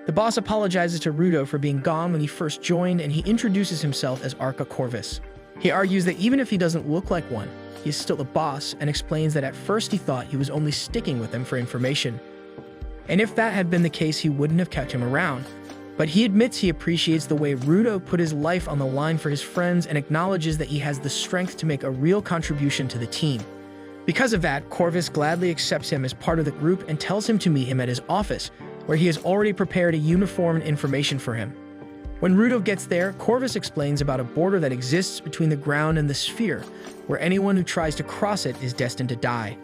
The boss apologizes to Rudo for being gone when he first joined, and he introduces himself as Arca Corvus. He argues that even if he doesn't look like one, he is still the boss, and explains that at first he thought he was only sticking with him for information. And if that had been the case, he wouldn't have kept him around. But he admits he appreciates the way Rudo put his life on the line for his friends and acknowledges that he has the strength to make a real contribution to the team. Because of that, Corvus gladly accepts him as part of the group and tells him to meet him at his office, where he has already prepared a uniform and information for him. When Rudo gets there, Corvus explains about a border that exists between the ground and the sphere, where anyone who tries to cross it is destined to die.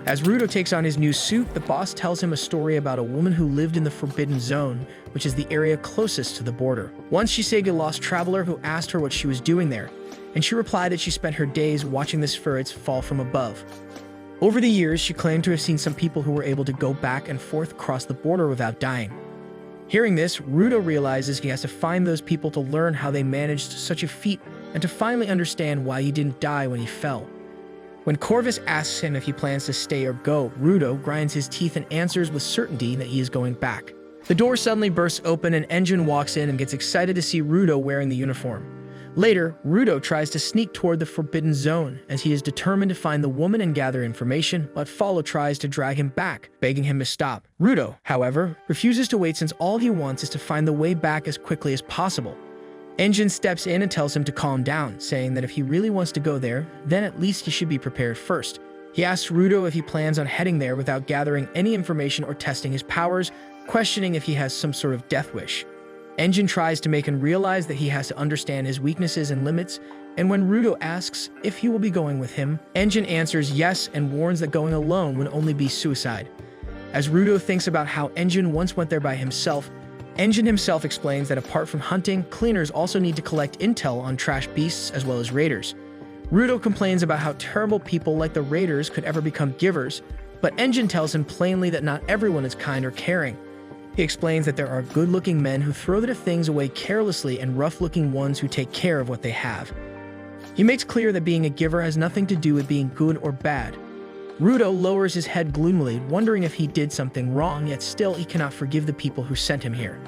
As Rudo takes on his new suit, the boss tells him a story about a woman who lived in the Forbidden Zone, which is the area closest to the border. Once she saved a lost traveler who asked her what she was doing there, and she replied that she spent her days watching the spheroids fall from above. Over the years, she claimed to have seen some people who were able to go back and forth across the border without dying. Hearing this, Rudo realizes he has to find those people to learn how they managed such a feat and to finally understand why he didn't die when he fell. When Corvus asks him if he plans to stay or go, Rudo grinds his teeth and answers with certainty that he is going back. The door suddenly bursts open and Engine walks in and gets excited to see Rudo wearing the uniform. Later, Rudo tries to sneak toward the Forbidden Zone as he is determined to find the woman and gather information, but Follow tries to drag him back, begging him to stop. Rudo, however, refuses to wait since all he wants is to find the way back as quickly as possible. Engine steps in and tells him to calm down, saying that if he really wants to go there, then at least he should be prepared first. He asks Rudo if he plans on heading there without gathering any information or testing his powers, questioning if he has some sort of death wish. Engine tries to make him realize that he has to understand his weaknesses and limits, and when Rudo asks if he will be going with him, Engine answers yes and warns that going alone would only be suicide. As Rudo thinks about how Engine once went there by himself, Engine himself explains that apart from hunting, cleaners also need to collect intel on trash beasts as well as raiders. Rudo complains about how terrible people like the raiders could ever become givers, but Engine tells him plainly that not everyone is kind or caring. He explains that there are good-looking men who throw their things away carelessly and rough-looking ones who take care of what they have. He makes clear that being a giver has nothing to do with being good or bad. Rudo lowers his head gloomily, wondering if he did something wrong, yet still he cannot forgive the people who sent him here.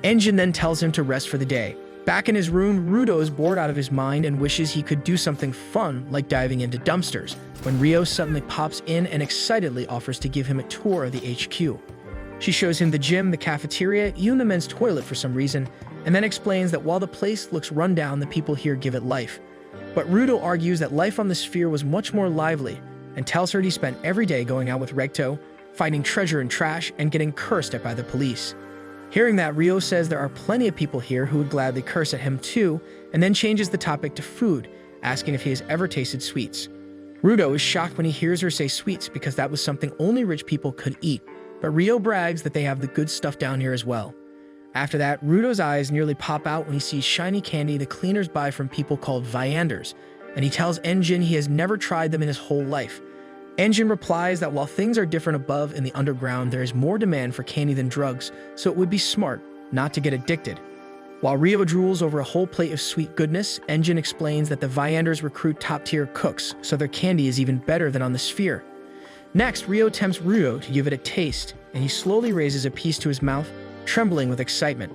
Engine then tells him to rest for the day. Back in his room, Rudo is bored out of his mind and wishes he could do something fun, like diving into dumpsters, when Rio suddenly pops in and excitedly offers to give him a tour of the HQ. She shows him the gym, the cafeteria, even the men's toilet for some reason, and then explains that while the place looks run down, the people here give it life. But Rudo argues that life on the sphere was much more lively, and tells her he spent every day going out with Recto, finding treasure in trash, and getting cursed at by the police. Hearing that, Rio says there are plenty of people here who would gladly curse at him too, and then changes the topic to food, asking if he has ever tasted sweets. Rudo is shocked when he hears her say sweets because that was something only rich people could eat, but Rio brags that they have the good stuff down here as well. After that, Rudo's eyes nearly pop out when he sees shiny candy the cleaners buy from people called vianders, and he tells Engine he has never tried them in his whole life. Engine replies that while things are different above in the underground, there is more demand for candy than drugs, so it would be smart not to get addicted. While Rio drools over a whole plate of sweet goodness, Engine explains that the vianders recruit top-tier cooks, so their candy is even better than on the sphere. Next, Rio tempts Rudo to give it a taste, and he slowly raises a piece to his mouth, trembling with excitement.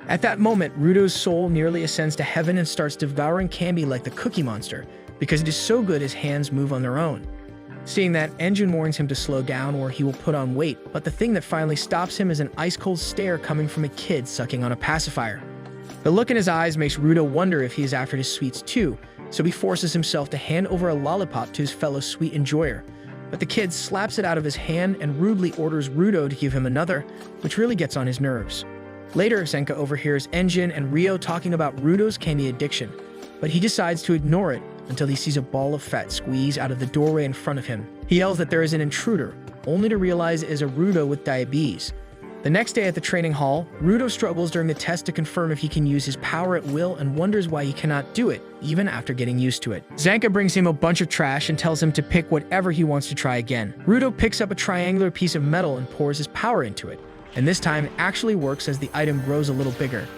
At that moment, Rudo's soul nearly ascends to heaven and starts devouring candy like the Cookie Monster, because it is so good his hands move on their own. Seeing that, Engine warns him to slow down or he will put on weight, but the thing that finally stops him is an ice-cold stare coming from a kid sucking on a pacifier. The look in his eyes makes Rudo wonder if he is after his sweets too, so he forces himself to hand over a lollipop to his fellow sweet enjoyer. But the kid slaps it out of his hand and rudely orders Rudo to give him another, which really gets on his nerves. Later, Zenka overhears Engine and Rio talking about Rudo's candy addiction, but he decides to ignore it until he sees a ball of fat squeeze out of the doorway in front of him. He yells that there is an intruder, only to realize it is a Rudo with diabetes. The next day at the training hall, Rudo struggles during the test to confirm if he can use his power at will and wonders why he cannot do it, even after getting used to it. Zanka brings him a bunch of trash and tells him to pick whatever he wants to try again. Rudo picks up a triangular piece of metal and pours his power into it, and this time it actually works as the item grows a little bigger.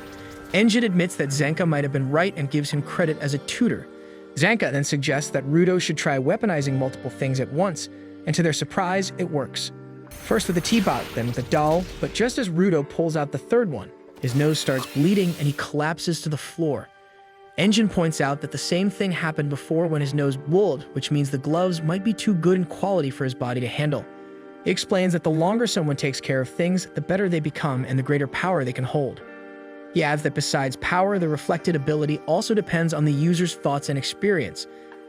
Engine admits that Zanka might have been right and gives him credit as a tutor. Zanka then suggests that Rudo should try weaponizing multiple things at once, and to their surprise, it works. First with a teapot, then with a doll, but just as Rudo pulls out the third one, his nose starts bleeding and he collapses to the floor. Engine points out that the same thing happened before when his nose bled, which means the gloves might be too good in quality for his body to handle. He explains that the longer someone takes care of things, the better they become and the greater power they can hold. He adds that besides power, the reflected ability also depends on the user's thoughts and experience.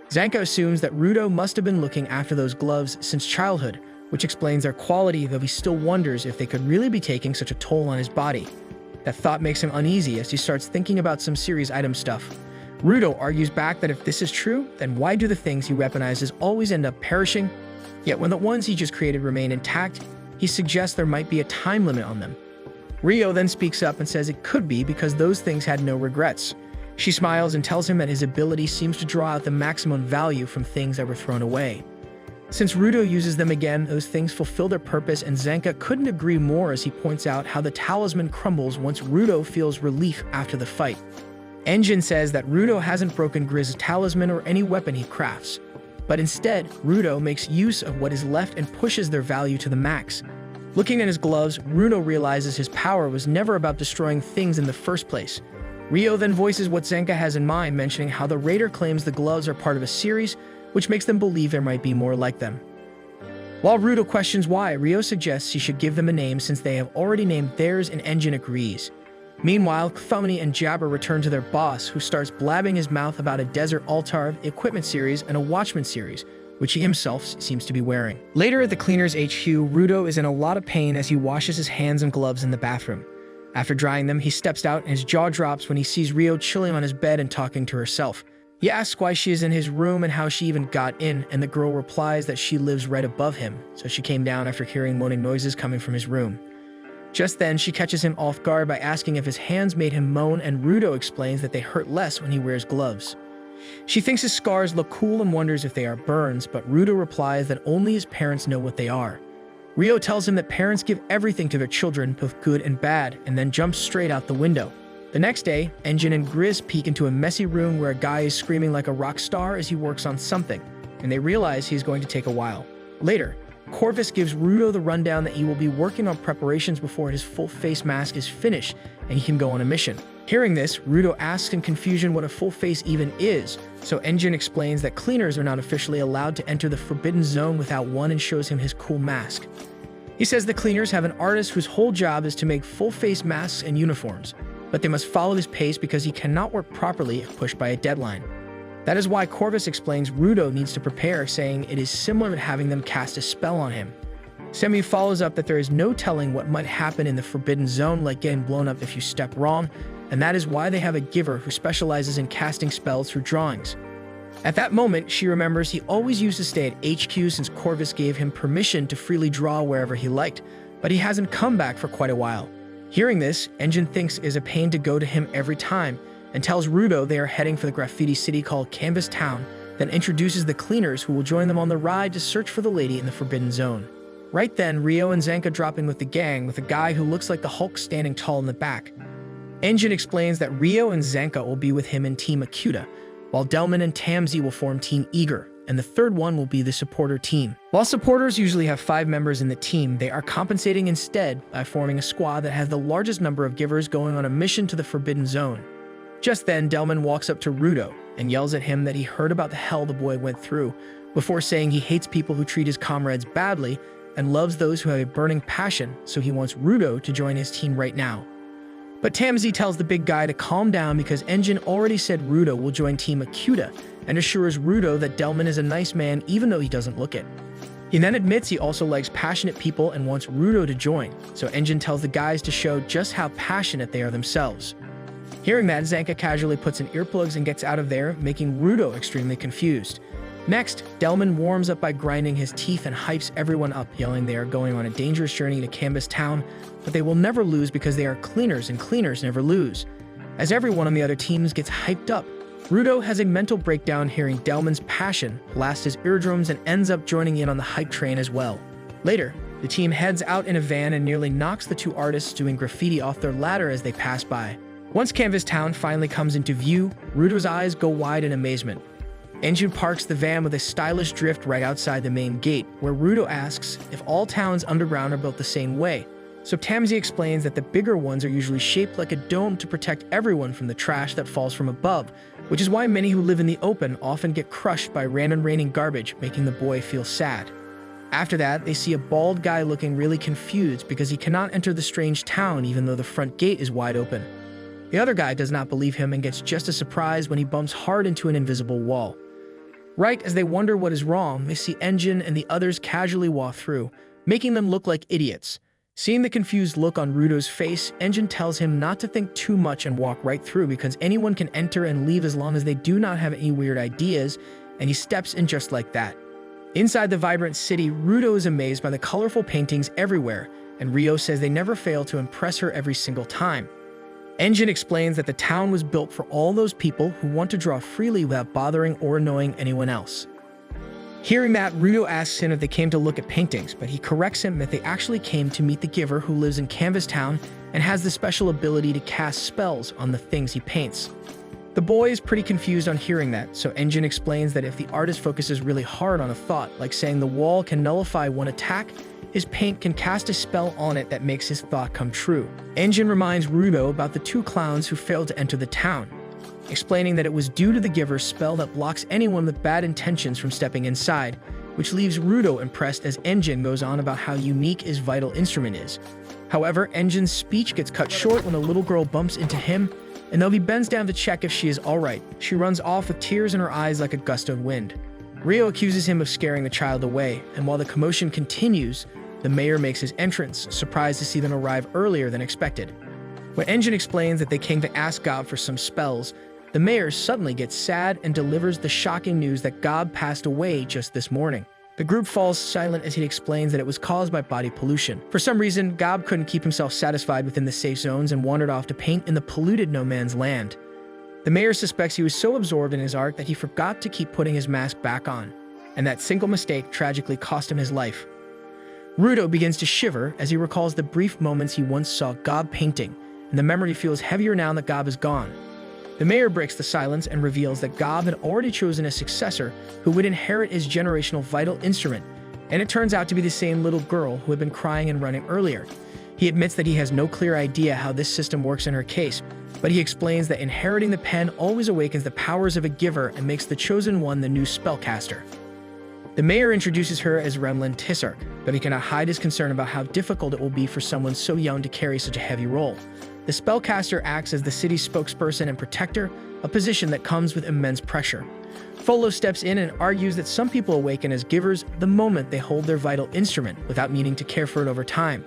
Zanka assumes that Rudo must have been looking after those gloves since childhood, which explains their quality, though he still wonders if they could really be taking such a toll on his body. That thought makes him uneasy as he starts thinking about some serious item stuff. Rudo argues back that if this is true, then why do the things he weaponizes always end up perishing? Yet when the ones he just created remain intact, he suggests there might be a time limit on them. Rio then speaks up and says it could be because those things had no regrets. She smiles and tells him that his ability seems to draw out the maximum value from things that were thrown away. Since Rudo uses them again, those things fulfill their purpose, and Zanka couldn't agree more as he points out how the talisman crumbles once Rudo feels relief after the fight. Engine says that Rudo hasn't broken Grizz's talisman or any weapon he crafts, but instead, Rudo makes use of what is left and pushes their value to the max. Looking at his gloves, Rudo realizes his power was never about destroying things in the first place. Rio then voices what Zanka has in mind, mentioning how the raider claims the gloves are part of a series, which makes them believe there might be more like them. While Rudo questions why, Rio suggests he should give them a name since they have already named theirs, and Engine agrees. Meanwhile, Kthumni and Jabber return to their boss, who starts blabbing his mouth about a Desert Altar, Equipment series, and a Watchman series, which he himself seems to be wearing. Later at the Cleaner's HQ, Rudo is in a lot of pain as he washes his hands and gloves in the bathroom. After drying them, he steps out and his jaw drops when he sees Rio chilling on his bed and talking to herself. He asks why she is in his room and how she even got in, and the girl replies that she lives right above him, so she came down after hearing moaning noises coming from his room. Just then, she catches him off guard by asking if his hands made him moan, and Rudo explains that they hurt less when he wears gloves. She thinks his scars look cool and wonders if they are burns, but Rudo replies that only his parents know what they are. Rio tells him that parents give everything to their children, both good and bad, and then jumps straight out the window. The next day, Engine and Grizz peek into a messy room where a guy is screaming like a rock star as he works on something, and they realize he's going to take a while. Later, Corvus gives Rudo the rundown that he will be working on preparations before his full face mask is finished and he can go on a mission. Hearing this, Rudo asks in confusion what a full face even is, so Engine explains that cleaners are not officially allowed to enter the Forbidden Zone without one and shows him his cool mask. He says the cleaners have an artist whose whole job is to make full face masks and uniforms, but they must follow his pace because he cannot work properly if pushed by a deadline. That is why Corvus explains Rudo needs to prepare, saying it is similar to having them cast a spell on him. Semi follows up that there is no telling what might happen in the Forbidden Zone, like getting blown up if you step wrong, and that is why they have a giver who specializes in casting spells through drawings. At that moment, she remembers he always used to stay at HQ since Corvus gave him permission to freely draw wherever he liked, but he hasn't come back for quite a while. Hearing this, Engine thinks it is a pain to go to him every time, and tells Rudo they are heading for the graffiti city called Canvas Town, then introduces the cleaners who will join them on the ride to search for the lady in the Forbidden Zone. Right then, Rio and Zanka drop in with the gang, with a guy who looks like the Hulk standing tall in the back. Engine explains that Rio and Zanka will be with him in Team Akuta, while Delman and Tamzi will form Team Eager, and the third one will be the supporter team. While supporters usually have 5 members in the team, they are compensating instead by forming a squad that has the largest number of givers going on a mission to the Forbidden Zone. Just then, Delman walks up to Rudo and yells at him that he heard about the hell the boy went through, before saying he hates people who treat his comrades badly and loves those who have a burning passion, so he wants Rudo to join his team right now. But Tamzi tells the big guy to calm down because Engine already said Rudo will join Team Akuta, and assures Rudo that Delman is a nice man even though he doesn't look it. He then admits he also likes passionate people and wants Rudo to join, so Engine tells the guys to show just how passionate they are themselves. Hearing that, Zanka casually puts in earplugs and gets out of there, making Rudo extremely confused. Next, Delman warms up by grinding his teeth and hypes everyone up, yelling they are going on a dangerous journey to Canvas Town, but they will never lose because they are cleaners and cleaners never lose. As everyone on the other teams gets hyped up, Rudo has a mental breakdown hearing Delman's passion blast his eardrums and ends up joining in on the hype train as well. Later, the team heads out in a van and nearly knocks the 2 artists doing graffiti off their ladder as they pass by. Once Canvas Town finally comes into view, Rudo's eyes go wide in amazement. Engine parks the van with a stylish drift right outside the main gate, where Rudo asks if all towns underground are built the same way, so Tamzi explains that the bigger ones are usually shaped like a dome to protect everyone from the trash that falls from above, which is why many who live in the open often get crushed by random raining garbage, making the boy feel sad. After that, they see a bald guy looking really confused because he cannot enter the strange town even though the front gate is wide open. The other guy does not believe him and gets just as surprised when he bumps hard into an invisible wall. Right as they wonder what is wrong, they see Engine and the others casually walk through, making them look like idiots. Seeing the confused look on Rudo's face, Engine tells him not to think too much and walk right through because anyone can enter and leave as long as they do not have any weird ideas, and he steps in just like that. Inside the vibrant city, Rudo is amazed by the colorful paintings everywhere, and Rio says they never fail to impress her every single time. Engine explains that the town was built for all those people who want to draw freely without bothering or annoying anyone else. Hearing that, Rudo asks him if they came to look at paintings, but he corrects him that they actually came to meet the giver who lives in Canvas Town and has the special ability to cast spells on the things he paints. The boy is pretty confused on hearing that, so Engine explains that if the artist focuses really hard on a thought, like saying the wall can nullify one attack, his paint can cast a spell on it that makes his thought come true. Engine reminds Rudo about the two clowns who failed to enter the town, explaining that it was due to the giver's spell that blocks anyone with bad intentions from stepping inside, which leaves Rudo impressed as Engine goes on about how unique his vital instrument is. However, Engine's speech gets cut short when a little girl bumps into him, and though he bends down to check if she is alright, she runs off with tears in her eyes like a gust of wind. Rio accuses him of scaring the child away, and while the commotion continues, the mayor makes his entrance, surprised to see them arrive earlier than expected. When Engine explains that they came to ask God for some spells, the mayor suddenly gets sad and delivers the shocking news that God passed away just this morning. The group falls silent as he explains that it was caused by body pollution. For some reason, Gob couldn't keep himself satisfied within the safe zones and wandered off to paint in the polluted no man's land. The mayor suspects he was so absorbed in his art that he forgot to keep putting his mask back on, and that single mistake tragically cost him his life. Rudo begins to shiver as he recalls the brief moments he once saw Gob painting, and the memory feels heavier now that Gob is gone. The mayor breaks the silence and reveals that Gob had already chosen a successor who would inherit his generational vital instrument, and it turns out to be the same little girl who had been crying and running earlier. He admits that he has no clear idea how this system works in her case, but he explains that inheriting the pen always awakens the powers of a giver and makes the chosen one the new spellcaster. The mayor introduces her as Remlin Tissark, but he cannot hide his concern about how difficult it will be for someone so young to carry such a heavy role. The spellcaster acts as the city's spokesperson and protector, a position that comes with immense pressure. Folo steps in and argues that some people awaken as givers the moment they hold their vital instrument, without needing to care for it over time.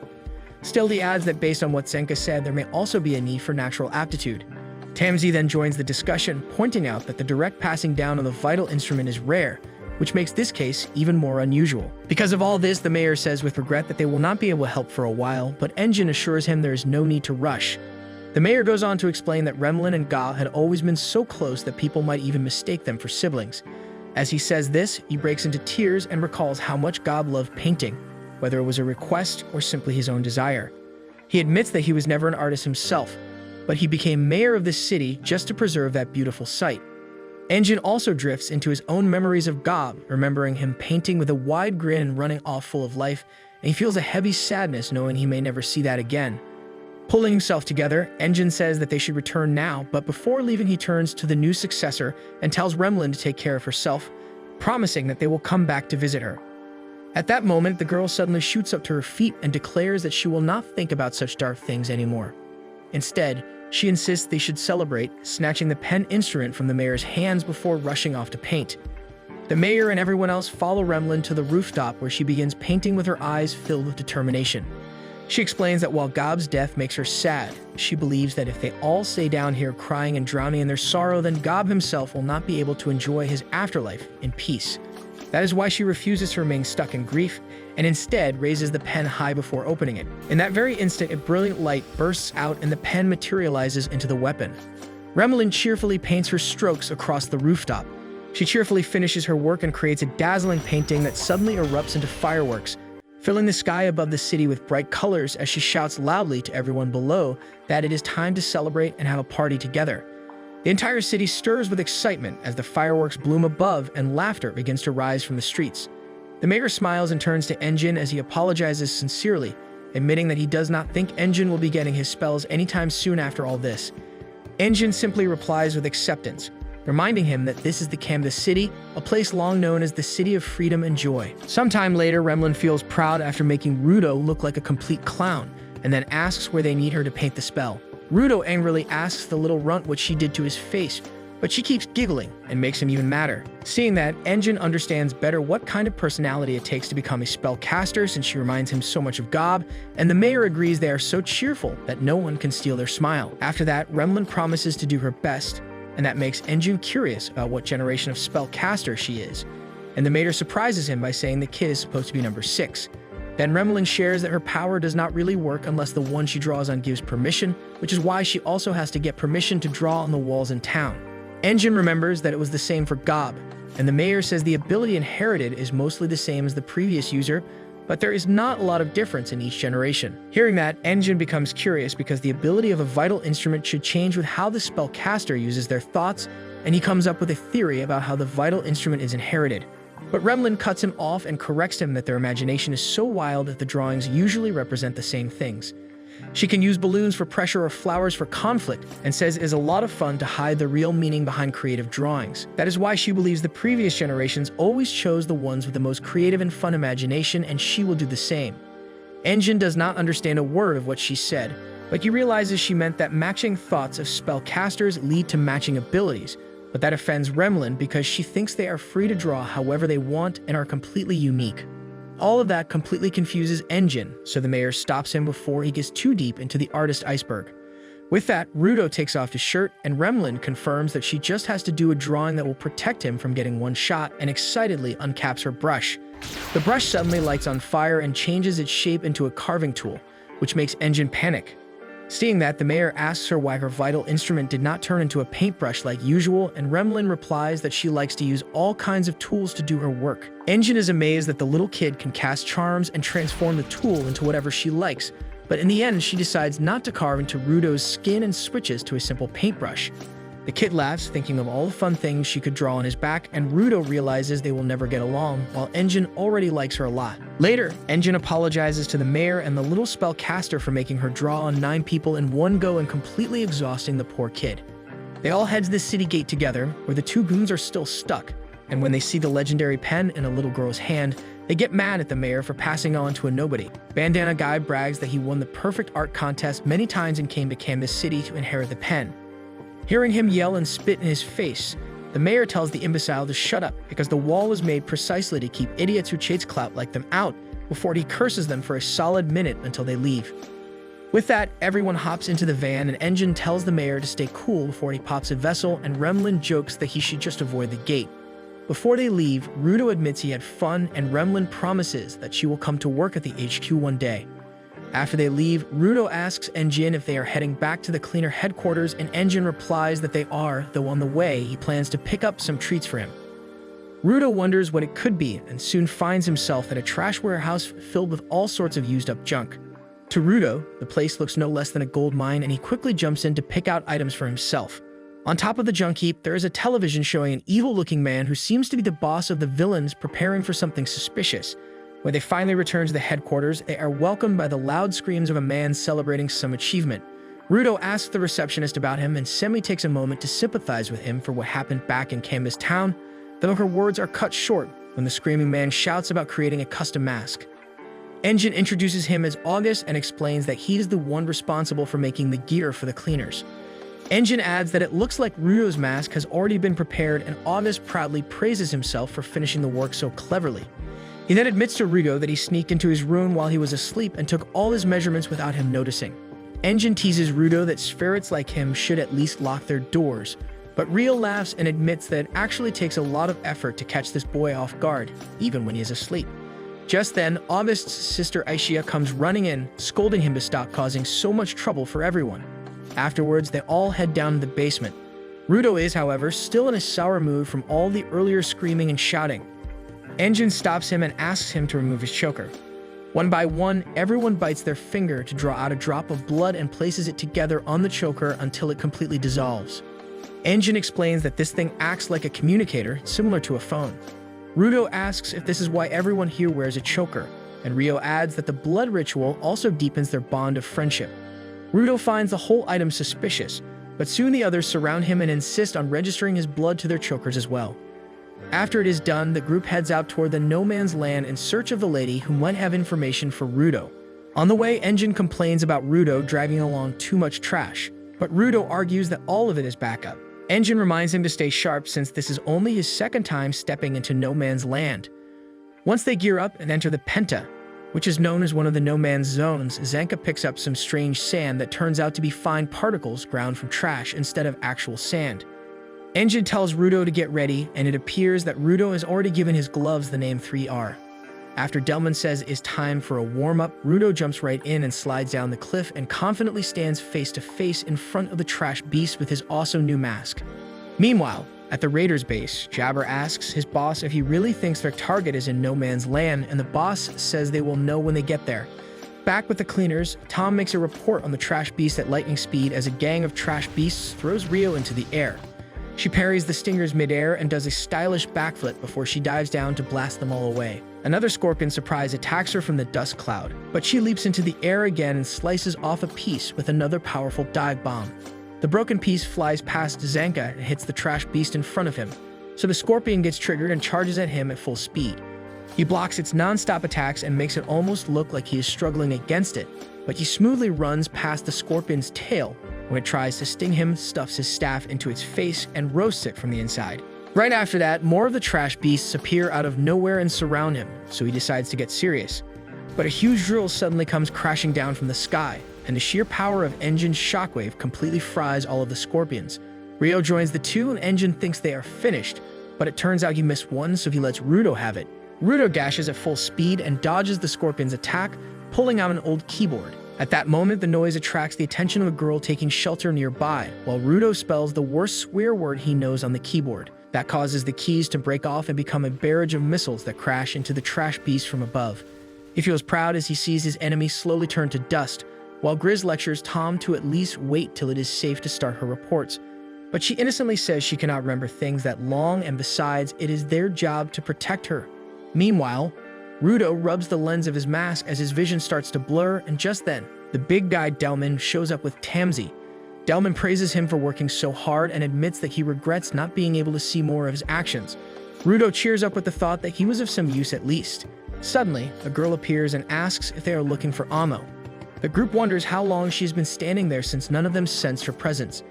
Still, he adds that based on what Zenka said, there may also be a need for natural aptitude. Tamzi then joins the discussion, pointing out that the direct passing down of the vital instrument is rare, which makes this case even more unusual. Because of all this, the mayor says with regret that they will not be able to help for a while, but Engine assures him there is no need to rush. The mayor goes on to explain that Remlin and Ga had always been so close that people might even mistake them for siblings. As he says this, he breaks into tears and recalls how much Gob loved painting, whether it was a request or simply his own desire. He admits that he was never an artist himself, but he became mayor of this city just to preserve that beautiful sight. Engine also drifts into his own memories of Gob, remembering him painting with a wide grin and running off full of life, and he feels a heavy sadness knowing he may never see that again. Pulling himself together, Engine says that they should return now, but before leaving he turns to the new successor and tells Remlin to take care of herself, promising that they will come back to visit her. At that moment, the girl suddenly shoots up to her feet and declares that she will not think about such dark things anymore. Instead, she insists they should celebrate, snatching the pen instrument from the mayor's hands before rushing off to paint. The mayor and everyone else follow Remlin to the rooftop where she begins painting with her eyes filled with determination. She explains that while Gob's death makes her sad, she believes that if they all stay down here crying and drowning in their sorrow, then Gob himself will not be able to enjoy his afterlife in peace. That is why she refuses to remain stuck in grief, and instead raises the pen high before opening it. In that very instant, a brilliant light bursts out and the pen materializes into the weapon. Remlin cheerfully paints her strokes across the rooftop. She cheerfully finishes her work and creates a dazzling painting that suddenly erupts into fireworks, filling the sky above the city with bright colors as she shouts loudly to everyone below that it is time to celebrate and have a party together. The entire city stirs with excitement as the fireworks bloom above and laughter begins to rise from the streets. The mayor smiles and turns to Engine as he apologizes sincerely, admitting that he does not think Engine will be getting his spells anytime soon after all this. Engine simply replies with acceptance, reminding him that this is the Canvas City, a place long known as the City of Freedom and Joy. Sometime later, Remlin feels proud after making Rudo look like a complete clown, and then asks where they need her to paint the spell. Rudo angrily asks the little runt what she did to his face, but But she keeps giggling and makes him even madder. Seeing that, Engine understands better what kind of personality it takes to become a spellcaster since she reminds him so much of Gob, and the mayor agrees they are so cheerful that no one can steal their smile. After that, Remlin promises to do her best, and that makes Engine curious about what generation of spellcaster she is. And the mayor surprises him by saying the kid is supposed to be number 6. Then Remlin shares that her power does not really work unless the one she draws on gives permission, which is why she also has to get permission to draw on the walls in town. Engine remembers that it was the same for Gob, and the mayor says the ability inherited is mostly the same as the previous user, but there is not a lot of difference in each generation. Hearing that, Engine becomes curious because the ability of a vital instrument should change with how the spellcaster uses their thoughts, and he comes up with a theory about how the vital instrument is inherited. But Remlin cuts him off and corrects him that their imagination is so wild that the drawings usually represent the same things. She can use balloons for pressure or flowers for conflict, and says it is a lot of fun to hide the real meaning behind creative drawings. That is why she believes the previous generations always chose the ones with the most creative and fun imagination, and she will do the same. Engine does not understand a word of what she said, but he realizes she meant that matching thoughts of spellcasters lead to matching abilities, but that offends Remlin because she thinks they are free to draw however they want and are completely unique. All of that completely confuses Engine, so the mayor stops him before he gets too deep into the artist iceberg. With that, Rudo takes off his shirt, and Remlin confirms that she just has to do a drawing that will protect him from getting one shot, and excitedly uncaps her brush. The brush suddenly lights on fire and changes its shape into a carving tool, which makes Engine panic. Seeing that, the mayor asks her why her vital instrument did not turn into a paintbrush like usual, and Remlin replies that she likes to use all kinds of tools to do her work. Engine is amazed that the little kid can cast charms and transform the tool into whatever she likes, but in the end she decides not to carve into Rudo's skin and switches to a simple paintbrush. The kid laughs, thinking of all the fun things she could draw on his back, and Rudo realizes they will never get along, while Engine already likes her a lot. Later, Engine apologizes to the mayor and the little spellcaster for making her draw on 9 people in one go and completely exhausting the poor kid. They all head to the city gate together, where the 2 goons are still stuck, and when they see the legendary pen in a little girl's hand, they get mad at the mayor for passing on to a nobody. Bandana Guy brags that he won the perfect art contest many times and came to Canvas City to inherit the pen. Hearing him yell and spit in his face, the mayor tells the imbecile to shut up because the wall was made precisely to keep idiots who chase clout like them out, before he curses them for a solid minute until they leave. With that, everyone hops into the van and Engine tells the mayor to stay cool before he pops a vessel, and Remlin jokes that he should just avoid the gate. Before they leave, Rudo admits he had fun, and Remlin promises that she will come to work at the HQ one day. After they leave, Rudo asks Engine if they are heading back to the cleaner headquarters, and Engine replies that they are, though on the way, he plans to pick up some treats for him. Rudo wonders what it could be, and soon finds himself at a trash warehouse filled with all sorts of used-up junk. To Rudo, the place looks no less than a gold mine, and he quickly jumps in to pick out items for himself. On top of the junk heap, there is a television showing an evil-looking man who seems to be the boss of the villains preparing for something suspicious. When they finally return to the headquarters, they are welcomed by the loud screams of a man celebrating some achievement. Rudo asks the receptionist about him, and Semi takes a moment to sympathize with him for what happened back in Canvas Town, though her words are cut short when the screaming man shouts about creating a custom mask. Engine introduces him as August and explains that he is the one responsible for making the gear for the cleaners. Engine adds that it looks like Rudo's mask has already been prepared, and August proudly praises himself for finishing the work so cleverly. He then admits to Rudo that he sneaked into his room while he was asleep and took all his measurements without him noticing. Engine teases Rudo that spirits like him should at least lock their doors, but Rio laughs and admits that it actually takes a lot of effort to catch this boy off guard, even when he is asleep. Just then, August's sister Aishia comes running in, scolding him to stop causing so much trouble for everyone. Afterwards, they all head down to the basement. Rudo is, however, still in a sour mood from all the earlier screaming and shouting. Engine stops him and asks him to remove his choker. One by one, everyone bites their finger to draw out a drop of blood and places it together on the choker until it completely dissolves. Engine explains that this thing acts like a communicator, similar to a phone. Rudo asks if this is why everyone here wears a choker, and Rio adds that the blood ritual also deepens their bond of friendship. Rudo finds the whole item suspicious, but soon the others surround him and insist on registering his blood to their chokers as well. After it is done, the group heads out toward the no man's land in search of the lady who might have information for Rudo. On the way, Engine complains about Rudo dragging along too much trash, but Rudo argues that all of it is backup. Engine reminds him to stay sharp since this is only his second time stepping into no man's land. Once they gear up and enter the Penta, which is known as one of the no man's zones, Zanka picks up some strange sand that turns out to be fine particles ground from trash instead of actual sand. Engine tells Rudo to get ready, and it appears that Rudo has already given his gloves the name 3R. After Delman says it's time for a warm-up, Rudo jumps right in and slides down the cliff and confidently stands face-to-face in front of the trash beast with his awesome new mask. Meanwhile, at the Raiders base, Jabber asks his boss if he really thinks their target is in no man's land, and the boss says they will know when they get there. Back with the cleaners, Tom makes a report on the trash beast at lightning speed as a gang of trash beasts throws Rio into the air. She parries the stingers midair and does a stylish backflip before she dives down to blast them all away. Another scorpion surprise attacks her from the dust cloud, but she leaps into the air again and slices off a piece with another powerful dive bomb. The broken piece flies past Zanka and hits the trash beast in front of him, so the scorpion gets triggered and charges at him at full speed. He blocks its non-stop attacks and makes it almost look like he is struggling against it, but he smoothly runs past the scorpion's tail. When it tries to sting him, stuffs his staff into its face and roasts it from the inside. Right after that, more of the trash beasts appear out of nowhere and surround him, so he decides to get serious. But a huge drill suddenly comes crashing down from the sky, and the sheer power of Engine's shockwave completely fries all of the scorpions. Rio joins the two, and Engine thinks they are finished, but it turns out he missed one, so he lets Rudo have it. Rudo dashes at full speed and dodges the scorpion's attack, pulling out an old keyboard. At that moment, the noise attracts the attention of a girl taking shelter nearby, while Rudo spells the worst swear word he knows on the keyboard. That causes the keys to break off and become a barrage of missiles that crash into the trash beast from above. He feels proud as he sees his enemy slowly turn to dust, while Grizz lectures Tom to at least wait till it is safe to start her reports. But she innocently says she cannot remember things that long, and besides, it is their job to protect her. Meanwhile, Rudo rubs the lens of his mask as his vision starts to blur, and just then, the big guy Delman shows up with Tamsi. Delman praises him for working so hard and admits that he regrets not being able to see more of his actions. Rudo cheers up with the thought that he was of some use at least. Suddenly, a girl appears and asks if they are looking for Amo. The group wonders how long she has been standing there since none of them sensed her presence.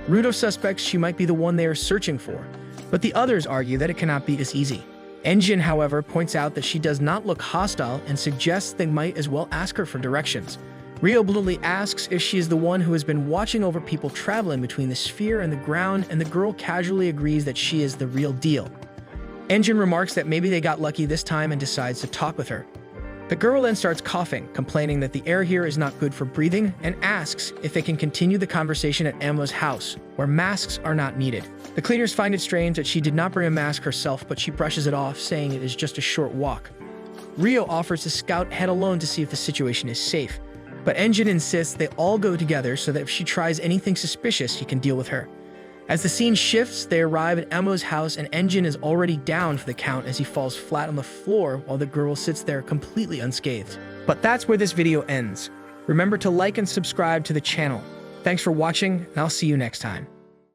Rudo suspects she might be the one they are searching for, but the others argue that it cannot be as easy. Engine, however, points out that she does not look hostile and suggests they might as well ask her for directions. Rio bluntly asks if she is the one who has been watching over people traveling between the sphere and the ground, and the girl casually agrees that she is the real deal. Engine remarks that maybe they got lucky this time and decides to talk with her. The girl then starts coughing, complaining that the air here is not good for breathing, and asks if they can continue the conversation at Emma's house, where masks are not needed. The cleaners find it strange that she did not bring a mask herself, but she brushes it off, saying it is just a short walk. Rio offers to scout ahead alone to see if the situation is safe, but Engine insists they all go together so that if she tries anything suspicious, he can deal with her. As the scene shifts, they arrive at Emma's house, and Engine is already down for the count as he falls flat on the floor while the girl sits there completely unscathed. But that's where this video ends. Remember to like and subscribe to the channel. Thanks for watching, and I'll see you next time.